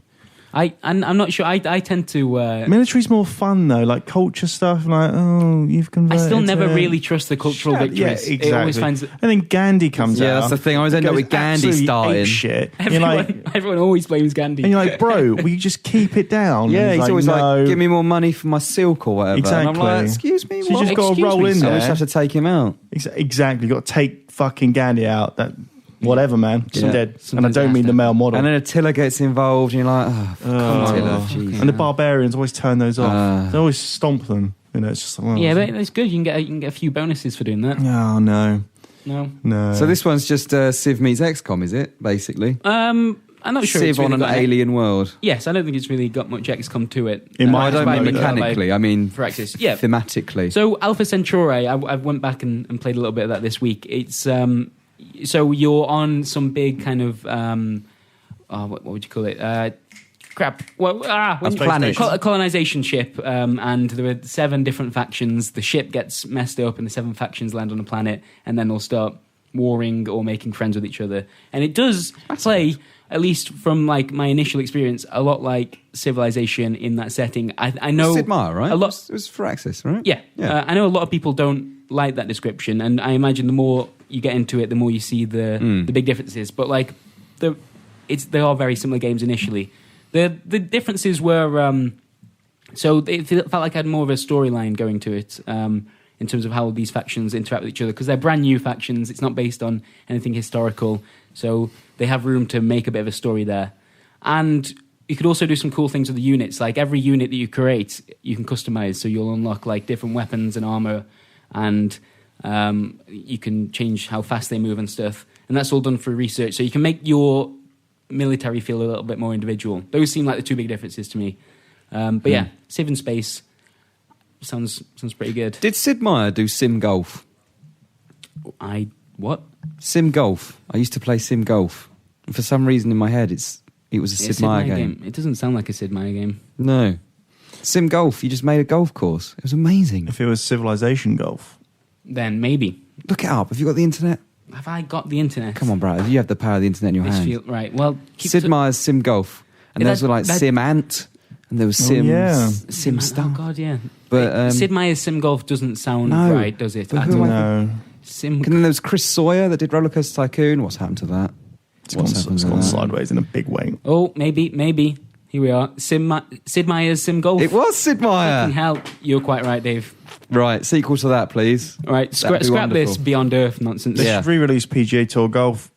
I'm not sure. I tend to. Military's more fun though, like culture stuff. Like, oh, you've I converted. still never to- really trust the cultural Yeah, victories. exactly. It always finds And then Gandhi comes out. Yeah, that's the thing. I always end up goes with Gandhi absolutely starting. ape shit. You're everyone, like, everyone always blames Gandhi. and you're like, bro, will you just keep it down? Yeah, And he's always no. like, give me more money for my silk or whatever. And I'm Exactly. like, excuse me, So you what? just got to Excuse roll me, in sir. I there. just have to take him out. Exactly, you got to take fucking Gandhi out. That whatever, man. He's Yeah. dead. Sometimes and I don't you mean have the to. male model. And then Attila gets involved, and you're like, oh, Attila, jeez. And the barbarians always turn those off. Ah. They always stomp them. You know, it's just like, well, Yeah, but it's good. You can get a few bonuses for doing that. oh no, No. So this one's just Civ meets XCOM, is it, basically? I'm not sure. Civ it's really on an got alien world. Yes, I don't think it's really got much XCOM to it. In my I don't By mean the- mechanically, I mean Firaxis. Yeah. thematically. So Alpha Centauri, I went back and played a little bit of that this week. It's so you're on some big kind of what would you call it? Crap. Well, Space planet. station. a colonization ship, and there are 7 different factions. The ship gets messed up, and the 7 factions land on a planet, and then they'll start warring or making friends with each other. And it does play, at least from like my initial experience, a lot like Civilization in that setting. I know Sid Meier, right? a lot. It was Firaxis, right? Yeah, Yeah. I know a lot of people don't like that description, and I imagine the more you get into it, the more you see the big differences. But like, they are very similar games initially. The differences were so it felt like I had more of a storyline going to it in terms of how these factions interact with each other, because they're brand new factions. It's not based on anything historical, so they have room to make a bit of a story there. And you could also do some cool things with the units. Like every unit that you create, you can customize. So you'll unlock like different weapons and armor, and you can change how fast they move and stuff. And that's all done through research. So you can make your military feel a little bit more individual. Those seem like the 2 big differences to me. But yeah, Civ in space sounds pretty good. Did Sid Meier do Sim Golf? What? Sim Golf. I used to play Sim Golf. And for some reason in my head, it was a Sid Meier game. It doesn't sound like a Sid Meier game. No. Sim Golf. You just made a golf course. It was amazing. if it was Civilization Golf, Then maybe. Look it up. Have you got the internet? Have I got the internet? Come on, Brad. You have the power of the internet in your This hand. feel, right. Well, Sid Meier's Sim Golf. And Yeah, those were like that- Sim Ant. And there was Sim... yeah. Sim Oh Star. God, yeah. But, Sid Meier's Sim Golf doesn't sound No. right, does it? But At who all. am I- no, Sim. And then there was Chris Sawyer that did Roller Coaster Tycoon. What's happened to that? it's gone sideways in a big way. Oh, maybe. Here we are. Sid Meier's Sim Golf. It was Sid Meier. Fucking hell, you're quite right, Dave. Right, sequel to that, please. All right, That'd be scrap this wonderful. Beyond Earth nonsense. They Yeah. should re-release PGA Tour Golf,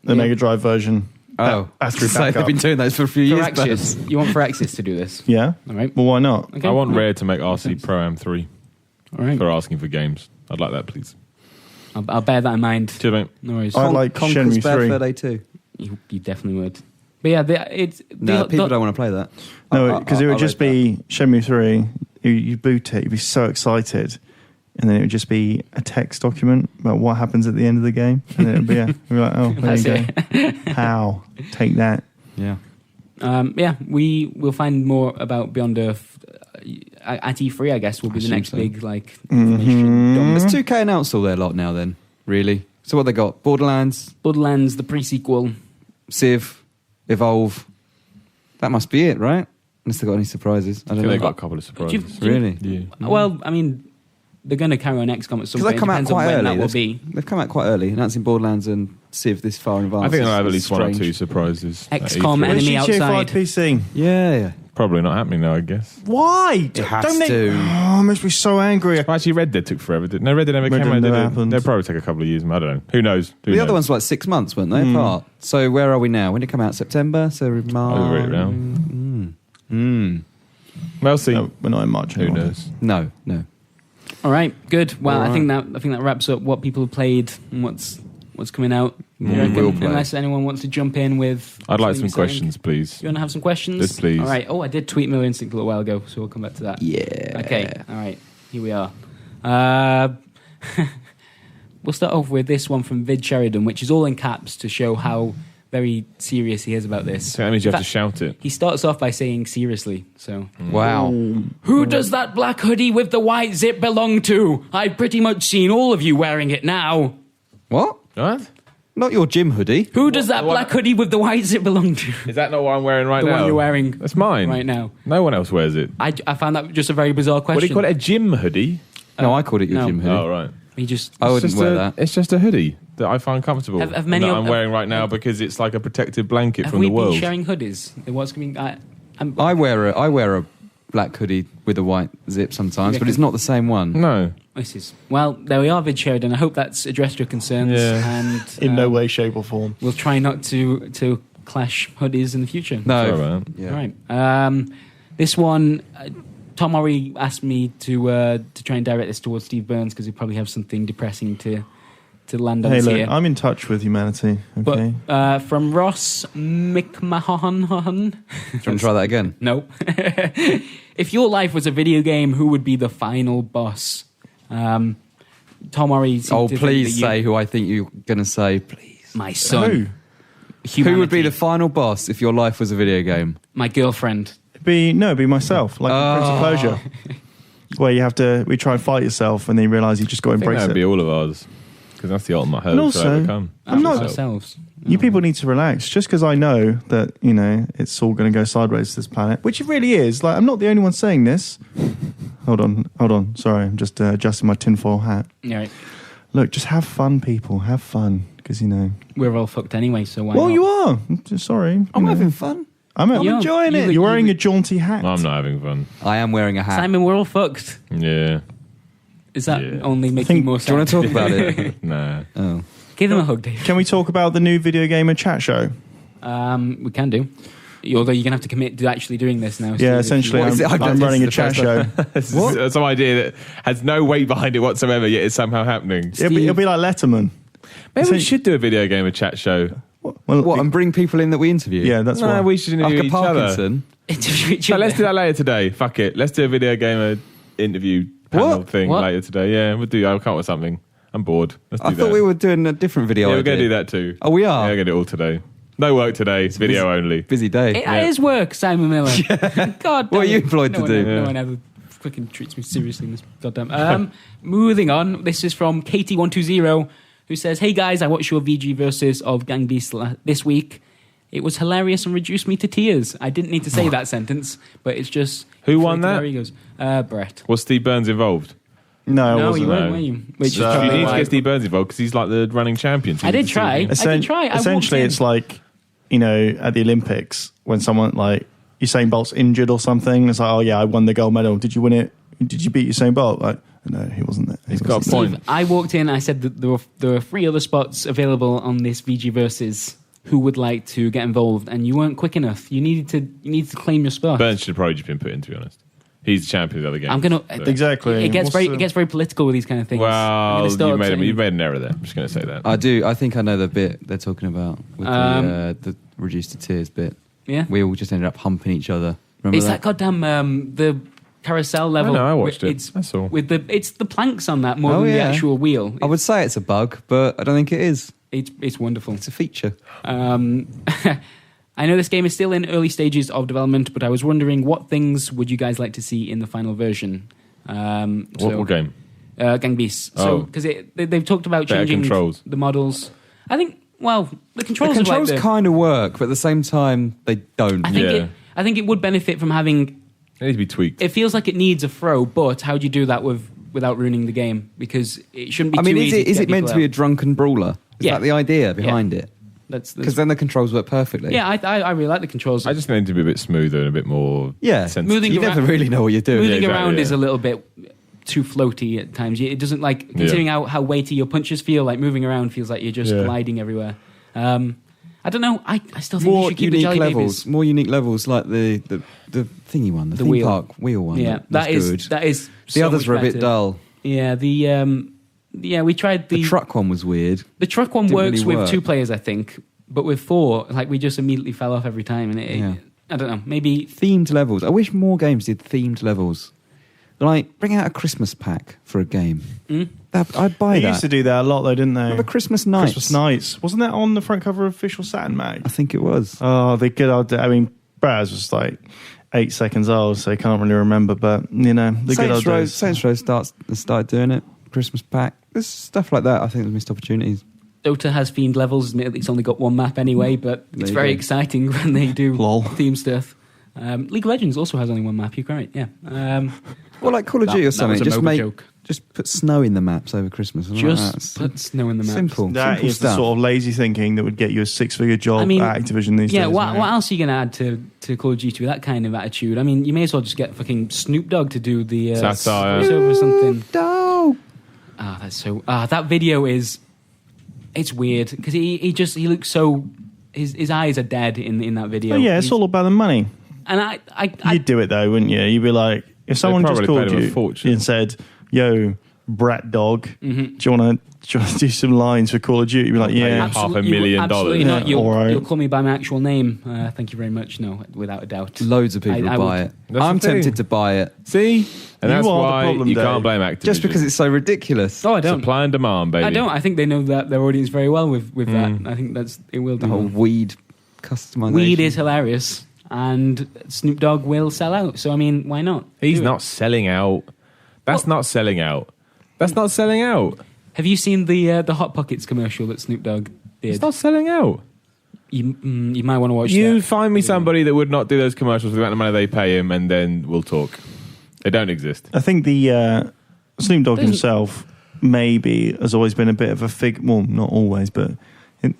the Yeah. Mega Drive version. Oh, Battery so backup. they've been doing those for a few years. but- Firaxis. You want Firaxis to do this? Yeah. All right. Well, why not? Okay. I want Well, Rare to make RC Pro Am 3 All right. for asking for games. I'd like that, please. I'll bear that in mind. Cheers, mate. No worries. I like Conquer's Shenmue Bad 3. Fur Day 2. You definitely would. But yeah, No, people don't want to play that. No, because it I would just read be Shenmue 3. You boot it, you'd be so excited, and then it would just be a text document about what happens at the end of the game, and then it'd be you'd be like, oh, there That's you go. How? Take that. that. Yeah. Yeah, we will find more about Beyond Earth at E3. I guess will be I the assume next so. big like Mhm. information. dump. There's 2K announced all their lot now then, really. So what they got? Borderlands, Borderlands, the pre-sequel. Civ, Evolve. That must be it, right? Unless they got any surprises. I I don't think they know. got a couple of surprises. Really? Yeah. Well, I mean, they're going to carry on XCOM at some Because point. they come out Depends on quite when early. that will be. They've come out quite early, announcing Borderlands and Civ this far in advance. I think they'll have at It's least one or strange. 2 surprises. at XCOM E3. Enemy Where's GTA 5 outside. PC? Yeah. Probably not happening now, I guess. Why? It has Don't they? to. Oh, I must be so angry. Well, actually, Red Dead took forever. No, Red Dead never Red came Dead out. never did it? happened. They'll probably take a couple of years. I don't know. Who knows? Who The knows? other ones were like 6 months, weren't they, apart? So where are we now? When did it come out? September? So March? I'll write it down. We'll see. No, we're not in March Who anymore. knows? No. All right, good. Well, All I think that wraps up what people have played and what's what's coming out. You reckon? Unless anyone wants to jump in with... I'd like some questions, please. You want to have some questions? Yes, please. All right. Oh, I did tweet Miller Instinct a little while ago, so we'll come back to that. Yeah. Okay. All right. Here we are. We'll start off with this one from Vid Sheridan, which is all in caps to show how very serious he is about this. So that means you have to shout it. He starts off by saying seriously. So, wow. Who does that black hoodie with the white zip belong to? I've pretty much seen all of you wearing it now. What? What? Not your gym hoodie. Who does that black hoodie with the white zip belong to? Is that not what I'm wearing right the now? The one you're wearing. That's mine. Right now. No one else wears it. I found that just a very bizarre question. What do you call it? A gym hoodie? No, I called it your gym hoodie. Oh, right. I wouldn't wear that. It's just a hoodie that I find comfortable. Have many that I'm wearing right now because it's like a protective blanket from the Have we world. been sharing hoodies? What's going? I wear a black hoodie with a white zip sometimes, but it's not the same one. No. Well, there we are, Vid Sheridan. I hope that's addressed your concerns. Yeah. And in no way, shape, or form. We'll try not to clash hoodies in the future. No. Yeah. All right. This one, Tom Ori asked me to try and direct this towards Steve Burns because he probably have something depressing to land on Hey, us look, here. I'm in touch with humanity. Okay. But from Ross McMahon. Do you want to try that again? No. If your life was a video game, who would be the final boss? Tom Ori. Oh, please say who I think you're going to say. Please. My son. Who would be the final boss if your life was a video game? My girlfriend. It'd be myself, like Prince of Closure, where we try and fight yourself, and then you realise you just got to embrace that'd it. be all of ours because that's the ultimate hurdle to overcome. I'm not ourselves. You people need to relax. Just because I know that it's all going to go sideways to this planet, which it really is. Like, I'm not the only one saying this. Hold on. Sorry, I'm just adjusting my tinfoil hat. Yeah. Right. Look, just have fun, people. Have fun, because we're all fucked anyway. So why? Well, not? you are. Sorry, I'm having fun. I'm enjoying it. You're wearing a jaunty hat. I'm not having fun. I am wearing a hat. Simon, we're all fucked. Yeah. Is that only making more sense? Do you want to talk about it? Nah. Oh. Give them a hug, Dave. Can we talk about the new Video Gamer chat show? We can do. Although you're going to have to commit to actually doing this now. Yeah, essentially, I'm running a chat show. What? Some idea that has no weight behind it whatsoever, yet it's somehow happening. It'll be like Letterman. Maybe we should do a Video Gamer chat show. Well, and bring people in that we interview? Yeah, that's right. We should interview like each Parkinson. other. Let's do that later today. Fuck it. Let's do a Video Gamer interview panel thing later today. Yeah, we'll do. I'll come up with something. I'm bored. Let's do that. I thought we were doing a different video. Yeah, we're going to do that too. Oh, we are? Yeah, we're going to do it all today. No work today. It's video only. Busy day. It is work, Simon Miller. God damn. What are you employed to do? No one ever fucking treats me seriously in this goddamn. Moving on. This is from Katie120, who says, "Hey guys, I watched your VG versus of Gang Beasts this week. It was hilarious and reduced me to tears. I didn't need to say that sentence, but it's just... Who won that? There he goes. Brett. Was Steve Burns involved? No, you weren't, No. were you? Which you need to get Steve Burns involved because he's like the running champion. I did try. Essentially, it's like, at the Olympics, when someone like Usain Bolt's injured or something, it's like, oh yeah, I won the gold medal. Did you win it? Did you beat Usain Bolt? Like, no, he wasn't there. He's got a point. I walked in, I said that there were 3 other spots available on this VG Versus. Who would like to get involved? And you weren't quick enough. You needed to claim your spot. Burns should have probably just been put in, to be honest. He's the champion of the other games. I'm gonna exactly. It gets very political with these kind of things. Well, you've made an error there. I'm just going to say that. I do. I think I know the bit they're talking about with the reduced to tears bit. Yeah, we all just ended up humping each other. Remember it's that goddamn the carousel level. I watched it. That's all. It's the planks on that more than the actual wheel. I would say it's a bug, but I don't think it is. It's wonderful. It's a feature. I know this game is still in early stages of development, but I was wondering what things would you guys like to see in the final version? What game? Gang Beasts. So because they've talked about changing the models. I think the controls kind of work, but at the same time they don't. I think it would benefit from having. It needs to be tweaked. It feels like it needs a throw, but how do you do that without ruining the game? Because it shouldn't be. Too easy is it meant to be a drunken brawler? Is that the idea behind it? Because then the controls work perfectly. Yeah, I really like the controls. I just need to be a bit smoother and a bit more sensitive. You never really know what you're doing. Moving around is a little bit too floaty at times. It doesn't considering how weighty your punches feel, like moving around feels like you're just gliding everywhere. I don't know. I still think you should keep the jelly babies. More unique levels, like the thingy one, the theme park wheel one. Yeah, that is the others were a bit dull. Yeah, the Yeah, we tried The truck one was weird. The truck one Didn't works really with work. 2 players, I think, but with 4, like we just immediately fell off every time, and I don't know, maybe Themed levels. I wish more games did themed levels. Like, bring out a Christmas pack for a game. I'd buy They that. used to do that a lot, though, didn't they? Remember Christmas Nights? Christmas Nights. Wasn't that on the front cover of Official Saturn Mag? I think it was. Oh, the good old. I mean, Braz was like 8 seconds old, so I can't really remember. But the good old days. Saints Row started doing it. Christmas pack. There's stuff like that. I think there's missed opportunities. Dota has themed levels. Admittedly, it's only got 1 map anyway, but it's very exciting when they do theme stuff. League of Legends also has only 1 map. You're right, yeah. Well, like Call of Duty or something. That was a MOBA joke. Just put snow in the maps over Christmas. Just put snow in the maps. Simple. That simple is stuff. the sort of lazy thinking that would get you a 6-figure job at Activision these days. Yeah, what else are you going to add to Call of Duty with that kind of attitude? I mean, you may as well just get fucking Snoop Dogg to do the satire voiceover or something. Dog. That's so. That video is. It's weird because he looks so. His eyes are dead in that video. Oh, yeah, it's all about the money. And You'd do it though, wouldn't you? You'd be like, if someone just probably called paid him a you fortune. and said, "Yo, brat dog, do you want to do some lines for Call of Duty?" You'd be like, "Yeah." Absolutely $500,000. not. Yeah, all right. You'll call me by my actual name. Thank you very much. No, without a doubt. Loads of people I buy would. it. That's I'm the thing. tempted to buy it. See? And You that's are the why problem, you Dave. can't blame Activision. Just because it's so ridiculous. Oh, I don't. Supply and demand, baby. I don't. I think they know that their audience very well with that. I think it will do. The whole well. weed customization. Weed is hilarious, and Snoop Dogg will sell out. So I mean, why not? He's Do it. not selling out. That's not selling out. That's not selling out. Have you seen the Hot Pockets commercial that Snoop Dogg did? It's not selling out. You might want to watch You that. find me somebody that would not do those commercials with the amount of money they pay him, and then we'll talk. They don't exist. I think the Snoop Dogg Doesn't- himself maybe has always been a bit of a well, not always, but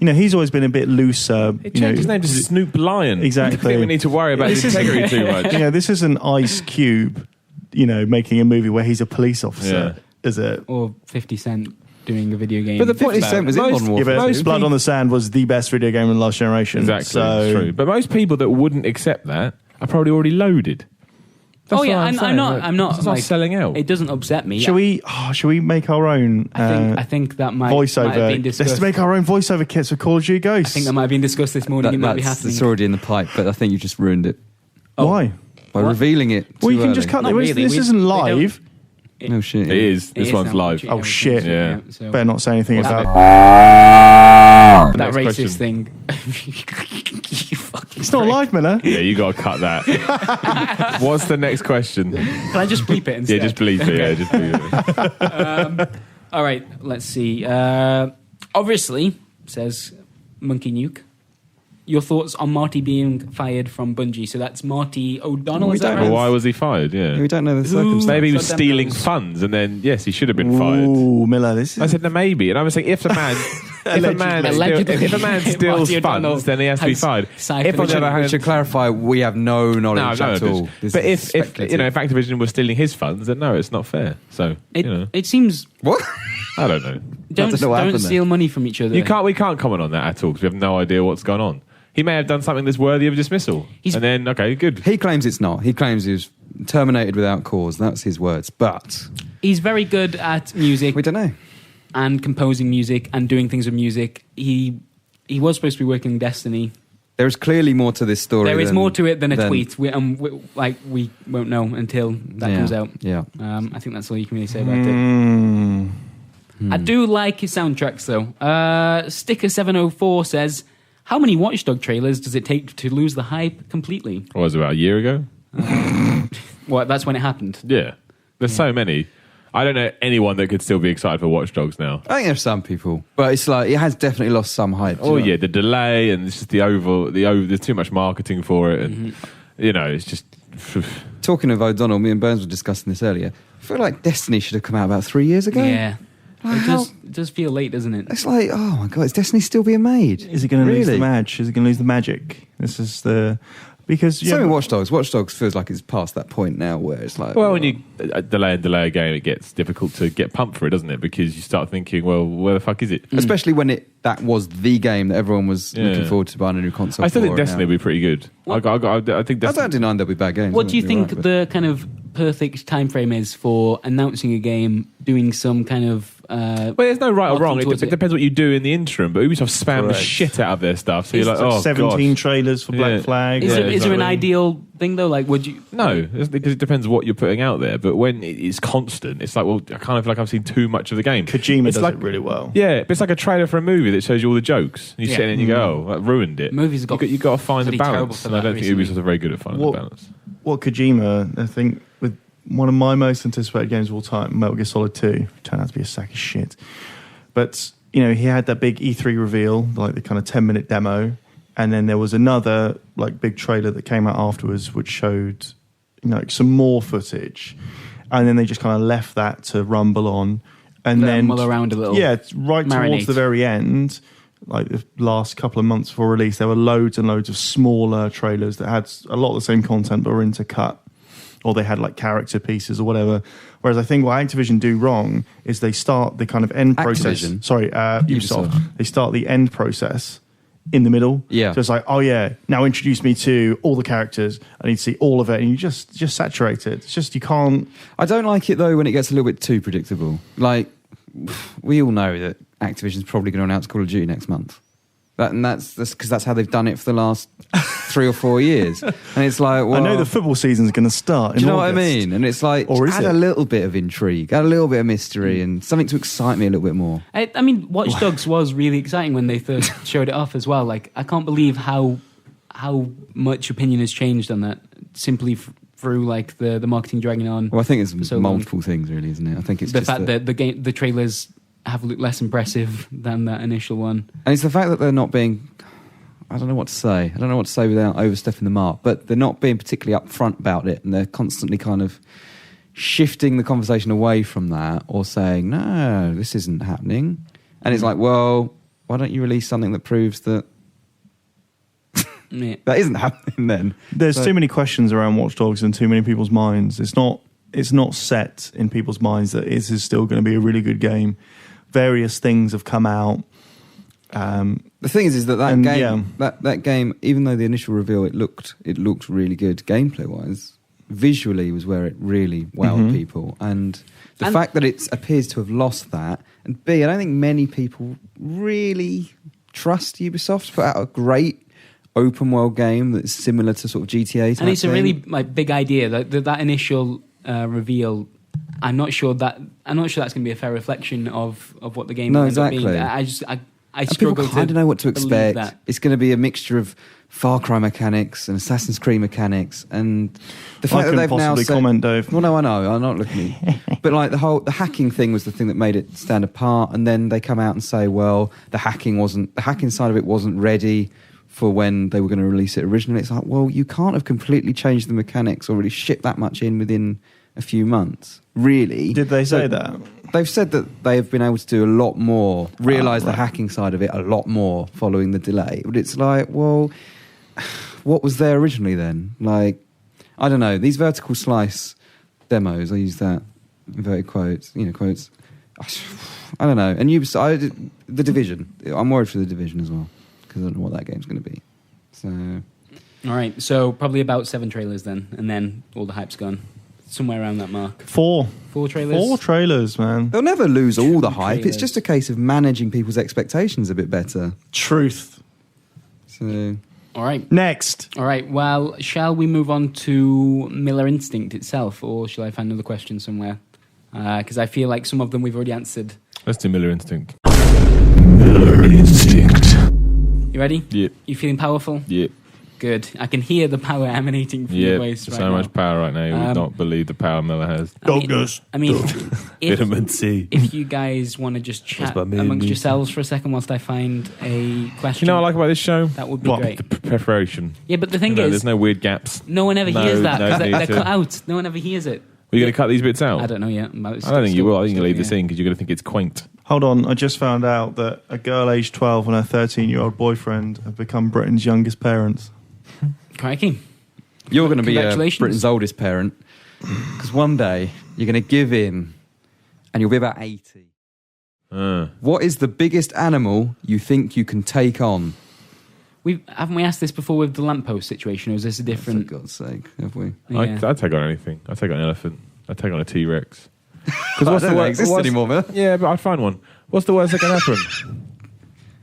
he's always been a bit looser. It changed his name to Snoop Lion. Exactly. I don't think we need to worry about his integrity too much. This is an Ice Cube, making a movie where he's a police officer. Is it? Or 50 Cent doing a video game. But the 50 Cent was in Modern Yeah, Warfare. but most Blood people- on the Sand was the best video game in the last generation. Exactly, So, it's true. But most people that wouldn't accept that are probably already loaded. That's what I'm saying. not. I'm not. It's not selling out. It doesn't upset me. Shall we make our own I think that might have voiceover? been discussed. Let's make our own voiceover kits for Call of Duty Ghosts. I think that might have been discussed this morning. It might be happening. It's already in the pipe, but I think you just ruined it Why? by What? revealing it. Well, you too can early. just cut Not this. really. This isn't live. No shit. It is. It This is one's now, live. actually, Oh, shit. Yeah. So Better not say anything What's about that Next racist question. thing. You fucking It's not live, Miller. Yeah, you got to cut that. What's the next question? Can I just bleep it instead? Yeah, just believe it. Yeah, just believe it. All right, let's see. Obviously, says Monkey Nuke, your thoughts on Marty being fired from Bungie? So that's Marty O'Donnell, We is that don't right? Well, why was he fired? Yeah. We don't know the Who- circumstances. Maybe he was Goddamn stealing knows. funds, and then yes, he should have been fired. Ooh, Miller, this is. I said no, maybe, and I was saying if a man, Allegedly. if a man steals Marty O'Donnell funds, then he has to be has fired. siphoned If on the it. other We hand, should clarify, we have no knowledge at all. This but is if speculative. if Activision was stealing his funds, then no, it's not fair. So It seems What? I don't know. don't know what happened steal money from each other. We can't comment on that at all because we have no idea what's gone on. He may have done something that's worthy of dismissal, He's- and then okay, good. He claims it's not. He claims he was terminated without cause. That's his words. But He's very good at music we don't know. and composing music and doing things with music. He was supposed to be working in Destiny. There is clearly more to this story. There is than- more to it than a than- tweet. We won't know until that Yeah, comes out. Yeah. I think that's all you can really say about it. Mm. I do like his soundtracks though. Sticker704 says, how many Watchdog trailers does it take to lose the hype completely? What was it, about a year ago? Well, that's when it happened. Yeah, there's so many. I don't know anyone that could still be excited for Watch Dogs now. I think there's some people, but it's like it has definitely lost some hype. Oh yeah, the delay and it's just the over. There's too much marketing for it, and it's just. Talking of O'Donnell, me and Burns were discussing this earlier. I feel like Destiny should have come out about 3 years ago. Yeah. Like, It does feel late, doesn't it? It's like, oh my god, is Destiny still being made? Is he going to lose the Really? match? Is he going to lose the magic? This is the because Same with Watch Dogs. Watch Dogs feels like it's past that point now where it's like, Well, when you delay a game, it gets difficult to get pumped for it, doesn't it? Because you start thinking, well, where the fuck is it? especially when that was the game that everyone was Yeah. looking forward to buying a new console. I still for think Destiny now. will be pretty good. I think I Destiny. don't deny there'll be bad games. What do you You're think right, but- the kind of perfect time frame is for announcing a game, doing some kind of But there's no right or wrong. It depends what you do in the interim. But Ubisoft spam the shit out of their stuff. So you're like, oh, 17 trailers for Black Flag. Is there an ideal thing though? Like, would you? No, because it depends what you're putting out there. But when it's constant, it's like, well, I kind of feel like I've seen too much of the game. Kojima does it really well. Yeah, but it's like a trailer for a movie that shows you all the jokes. You sit in and you go, oh, that ruined it. Movies have got you got to find the balance. And I don't think Ubisoft are very good at finding the balance. What Kojima, I think, with one of my most anticipated games of all time, Metal Gear Solid 2, turned out to be a sack of shit. But, he had that big E3 reveal, like the kind of 10-minute demo, and then there was another like big trailer that came out afterwards which showed, some more footage. And then they just kind of left that to rumble on. And then mull around a little. Yeah, right towards the very end, like the last couple of months before release, there were loads and loads of smaller trailers that had a lot of the same content but were intercut, or they had like character pieces or whatever. Whereas I think what Activision do wrong is they start the kind of end process. Sorry, Ubisoft. They start the end process in the middle. Yeah. So it's like, oh yeah, now introduce me to all the characters. I need to see all of it, and you just saturate it. It's just you can't. I don't like it though when it gets a little bit too predictable. Like, we all know that Activision's probably going to announce Call of Duty next month. That's because that's how they've done it for the last 3 or 4 years. And it's like, well, I know the football season's going to start. Do you know what I mean? And it's like, add a little bit of intrigue, add a little bit of mystery, and something to excite me a little bit more. I mean, Watch Dogs was really exciting when they first showed it off as well. Like, I can't believe how much opinion has changed on that simply through like the marketing dragging on. Well, I think it's multiple things, really, isn't it? I think it's the fact that the trailers have looked less impressive than that initial one. And it's the fact that they're not being, I don't know what to say. I don't know what to say without overstepping the mark, but they're not being particularly upfront about it, and they're constantly kind of shifting the conversation away from that, or saying, no, this isn't happening. And it's like, well, why don't you release something that proves that that isn't happening then? There's too many questions around Watch Dogs in too many people's minds. It's not set in people's minds that this is still going to be a really good game. Various things have come out. The thing is that game, that game, even though the initial reveal it looked really good gameplay wise, visually was where it really wowed people, and the fact that it appears to have lost that, and B, I don't think many people really trust Ubisoft to put out a great open world game that's similar to sort of GTA type and it's thing. A really big idea. That initial reveal, I'm not sure that's going to be a fair reflection of what the game will end up being. I struggle to. I don't know what to expect. That. It's going to be a mixture of Far Cry mechanics and Assassin's Creed mechanics, and the fact that they've now said, comment, Dave. Well, no, I know, I'm not looking at you. But like the hacking thing was the thing that made it stand apart, and then they come out and say, well, the hacking side of it wasn't ready for when they were going to release it originally. It's like, well, you can't have completely changed the mechanics or really shipped that much in within a few months, really. Did they say that? They've said that they have been able to do a lot more, realise the hacking side of it a lot more following the delay. But it's like, well, what was there originally then? Like, I don't know. These vertical slice demos, I use that inverted quotes, quotes. I don't know. And The Division. I'm worried for The Division as well, because I don't know what that game's going to be. So, all right. So probably about 7 trailers then, and then all the hype's gone. Somewhere around that mark. 4 trailers. 4 trailers, man. They'll never lose all the hype. Trailers. It's just a case of managing people's expectations a bit better. Truth. So, all right. Next. All right. Well, shall we move on to Miller Instinct itself, or shall I find another question somewhere? Because I feel like some of them we've already answered. Let's do Miller Instinct. Miller Instinct. You ready? Yep. You feeling powerful? Yep. Good. I can hear the power emanating from your waist right now. So much power right now. You would not believe the power Miller has. I mean, Vitamin C. If you guys want to just chat amongst yourselves for a second whilst I find a question. You know what I like about this show? That would be great. The preparation. Yeah, but the thing is, there's no weird gaps. No one ever hears that because they're cut out. No one ever hears it. Are you going to cut these bits out? I don't know yet. I don't think you will. I think you'll leave this in because you're going to think it's quaint. Hold on, I just found out that a girl aged 12 and her 13-year-old boyfriend have become Britain's youngest parents. Crikey. You're going to be Britain's oldest parent, because one day you're going to give in and you'll be about 80. What is the biggest animal you think you can take on? Haven't we asked this before with the lamppost situation, or is this a different... For God's sake, have we? Yeah. I'd take on anything. I'd take on an elephant. I'd take on a T-Rex. Because what's I the don't worst exist anymore, man. Yeah, but I'd find one. What's the worst that can happen?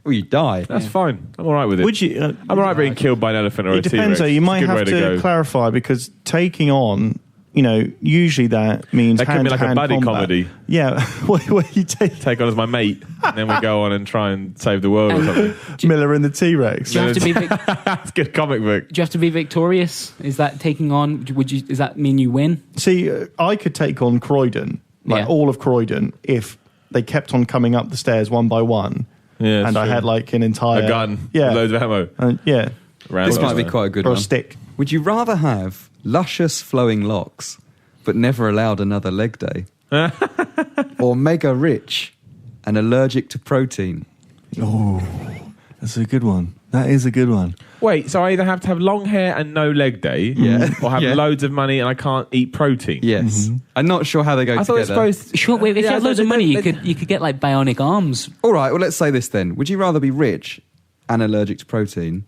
Well, you die. That's fine. I'm all right with it. Would you? I'm all right being killed by an elephant or a It T-Rex. depends though. You It's a might good way have to to go. clarify because taking on, usually that means That could be like a hand-to-hand buddy combat. comedy. Yeah, where you take On as my mate, and then we go on and try and save the world or something. Miller and the T-Rex. Do you have to be That's a good comic book. do you have to be victorious? Is that taking on? Does that mean you win? See, I could take on Croydon, all of Croydon, if they kept on coming up the stairs one by one, Yeah, and I had like an entire a gun, yeah, loads of ammo. yeah, This might be quite a good or one. a stick. Would you rather have luscious flowing locks, but never allowed another leg day? Or mega rich and allergic to protein? Oh, that's a good one. That is a good one. Wait, so I either have to have long hair and no leg day, or have Yeah. loads of money and I can't eat protein. Yes. I'm not sure how they go I thought together. it's supposed. Sure. Wait, if you Yeah, had loads of they- money, they- you could get like bionic arms. All right, well, let's say this then. Would you rather be rich and allergic to protein,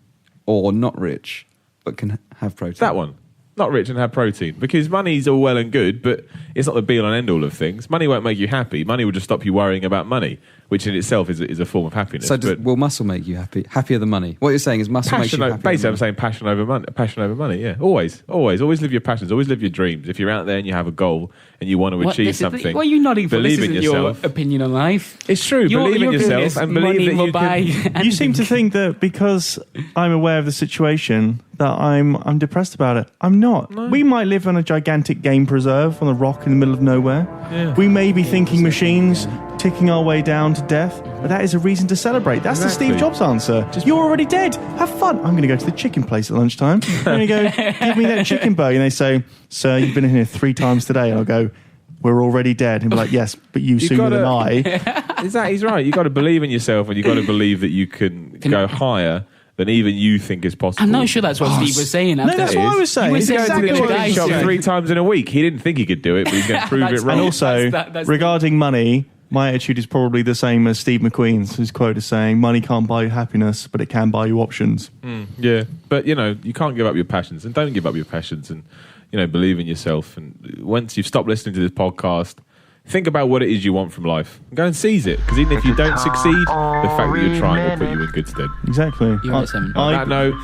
or not rich but can have protein? That one. Not rich and have protein. Because money's all well and good, but it's not the be all and end all of things. Money won't make you happy. Money will just stop you worrying about money, which in itself is a form of happiness. So but will muscle make you happy? Happier than money? What you're saying is muscle makes you passion, happier basically, than I'm saying passion over money. Passion over money. Yeah, always live your passions. Always live your dreams. If you're out there and you have a goal and you want to achieve something, Why are you nodding for? believe This in isn't yourself. your opinion on life. It's true. Believe in yourself and believe that you can. You seem to think that because I'm aware of the situation that I'm depressed about it. I'm not. No. We might live on a gigantic game preserve on a rock in the middle of nowhere. Yeah. We may be thinking machines ticking our way down to death, but that is a reason to celebrate. That's Exactly. the Steve Jobs answer. You're already dead. Have fun. I'm going to go to the chicken place at lunchtime. I'm going to go, give me that chicken burger. And they say, sir, you've been in here 3 times today. And I'll go, we're already dead. And be like, yes, but you sooner than I. He's right. You've got to believe in yourself and you've got to believe that you can go higher than even you think is possible. I'm not sure that's what Steve was saying. No, that's what I was saying. You were He's saying going to the exactly what chicken I shop said. 3 times in a week. He didn't think he could do it, but he's going to prove it wrong. And also, That's regarding money, my attitude is probably the same as Steve McQueen's, whose quote is saying, money can't buy you happiness, but it can buy you options. Yeah, but you can't give up your passions, and don't give up your passions, and believe in yourself. And once you've stopped listening to this podcast, think about what it is you want from life and go and seize it. Because even if you don't succeed, the fact that you're trying will put you in good stead. Exactly. You're right, Simon. On that note,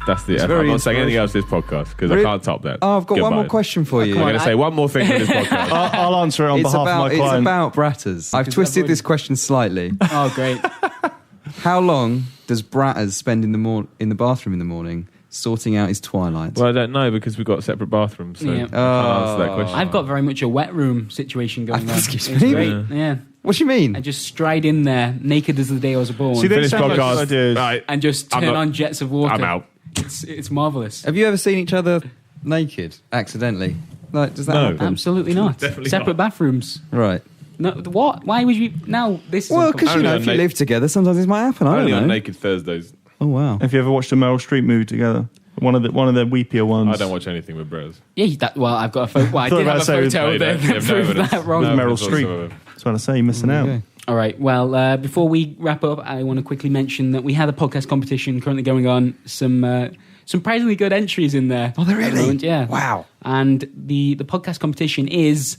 that's the. I'm very not saying anything else to this podcast because I can't top that. Oh, I've got one Goodbye. more question for you. I'm going to say one more thing for this podcast. I'll answer it on behalf of my It's client. about Bratters. I've twisted this question slightly. Oh, great. How long does Bratters spend in the bathroom in the morning sorting out his twilight? Well, I don't know because we've got separate bathrooms, so Yeah. I can't answer that question. I've got very much a wet room situation going on. Excuse It's me? great. Yeah. What do you mean? I just stride in there, naked as the day I was born, See, they Finish sound like podcast. good ideas. Right. and just I'm turn not- on jets of water. I'm out. It's marvellous. Have you ever seen each other naked accidentally? Like, does that No. happen? Absolutely not. Definitely Separate not. bathrooms. Right. No, what? Why would you? Now this is Well, because Only on if you na- live together, sometimes this might happen. I Only don't on know. Naked Thursdays. Oh wow. Have you ever watched a Meryl Streep movie together? One of the weepier ones. I don't watch anything with bros. Well, I've got a photo. Well, I Thought did have a about saying- photo No, you that don't. You have no proved evidence. that wrong. No Meryl evidence Streep. whatsoever. That's what I say. You're missing out. Okay. All right. Well, before we wrap up, I want to quickly mention that we had a podcast competition currently going on. Some surprisingly good entries in there. Oh, there at the really? moment, yeah. Wow. And the podcast competition is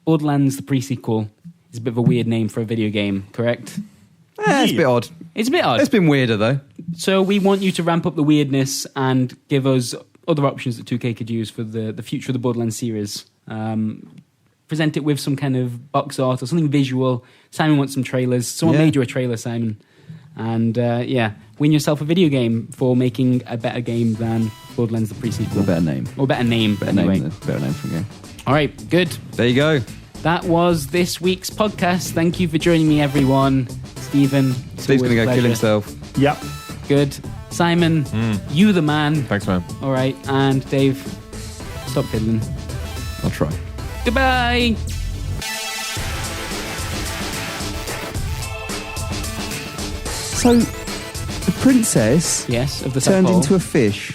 Borderlands the pre-sequel. It's a bit of a weird name for a video game, correct? It's a bit odd. It's a bit odd. It's been weirder though. So we want you to ramp up the weirdness and give us other options that 2K could use for the future of the Borderlands series. Present it with some kind of box art or something visual. Simon wants some trailers. Someone Yeah. made you a trailer, Simon. And win yourself a video game for making a better game than Borderlands the pre-sequel. A better name. Or better name. Better anyway. name. Better name for a game. All right, good. There you go. That was this week's podcast. Thank you for joining me, everyone. Stephen. it's Steve's always gonna a go kill pleasure. himself. Yep. Good. Simon, you the man. Thanks, man. All right, and Dave, stop fiddling. I'll try. Goodbye. So, the princess Yes, of the turned South into Pole. a fish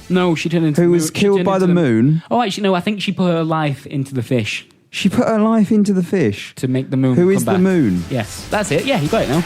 No, she turned into who the was moon. She killed turned by into the moon. Oh, actually, no. I think she put her life into the fish She put her life into the fish. to make the moon. Who come is the back. moon? Yes, that's it. Yeah, you got it now.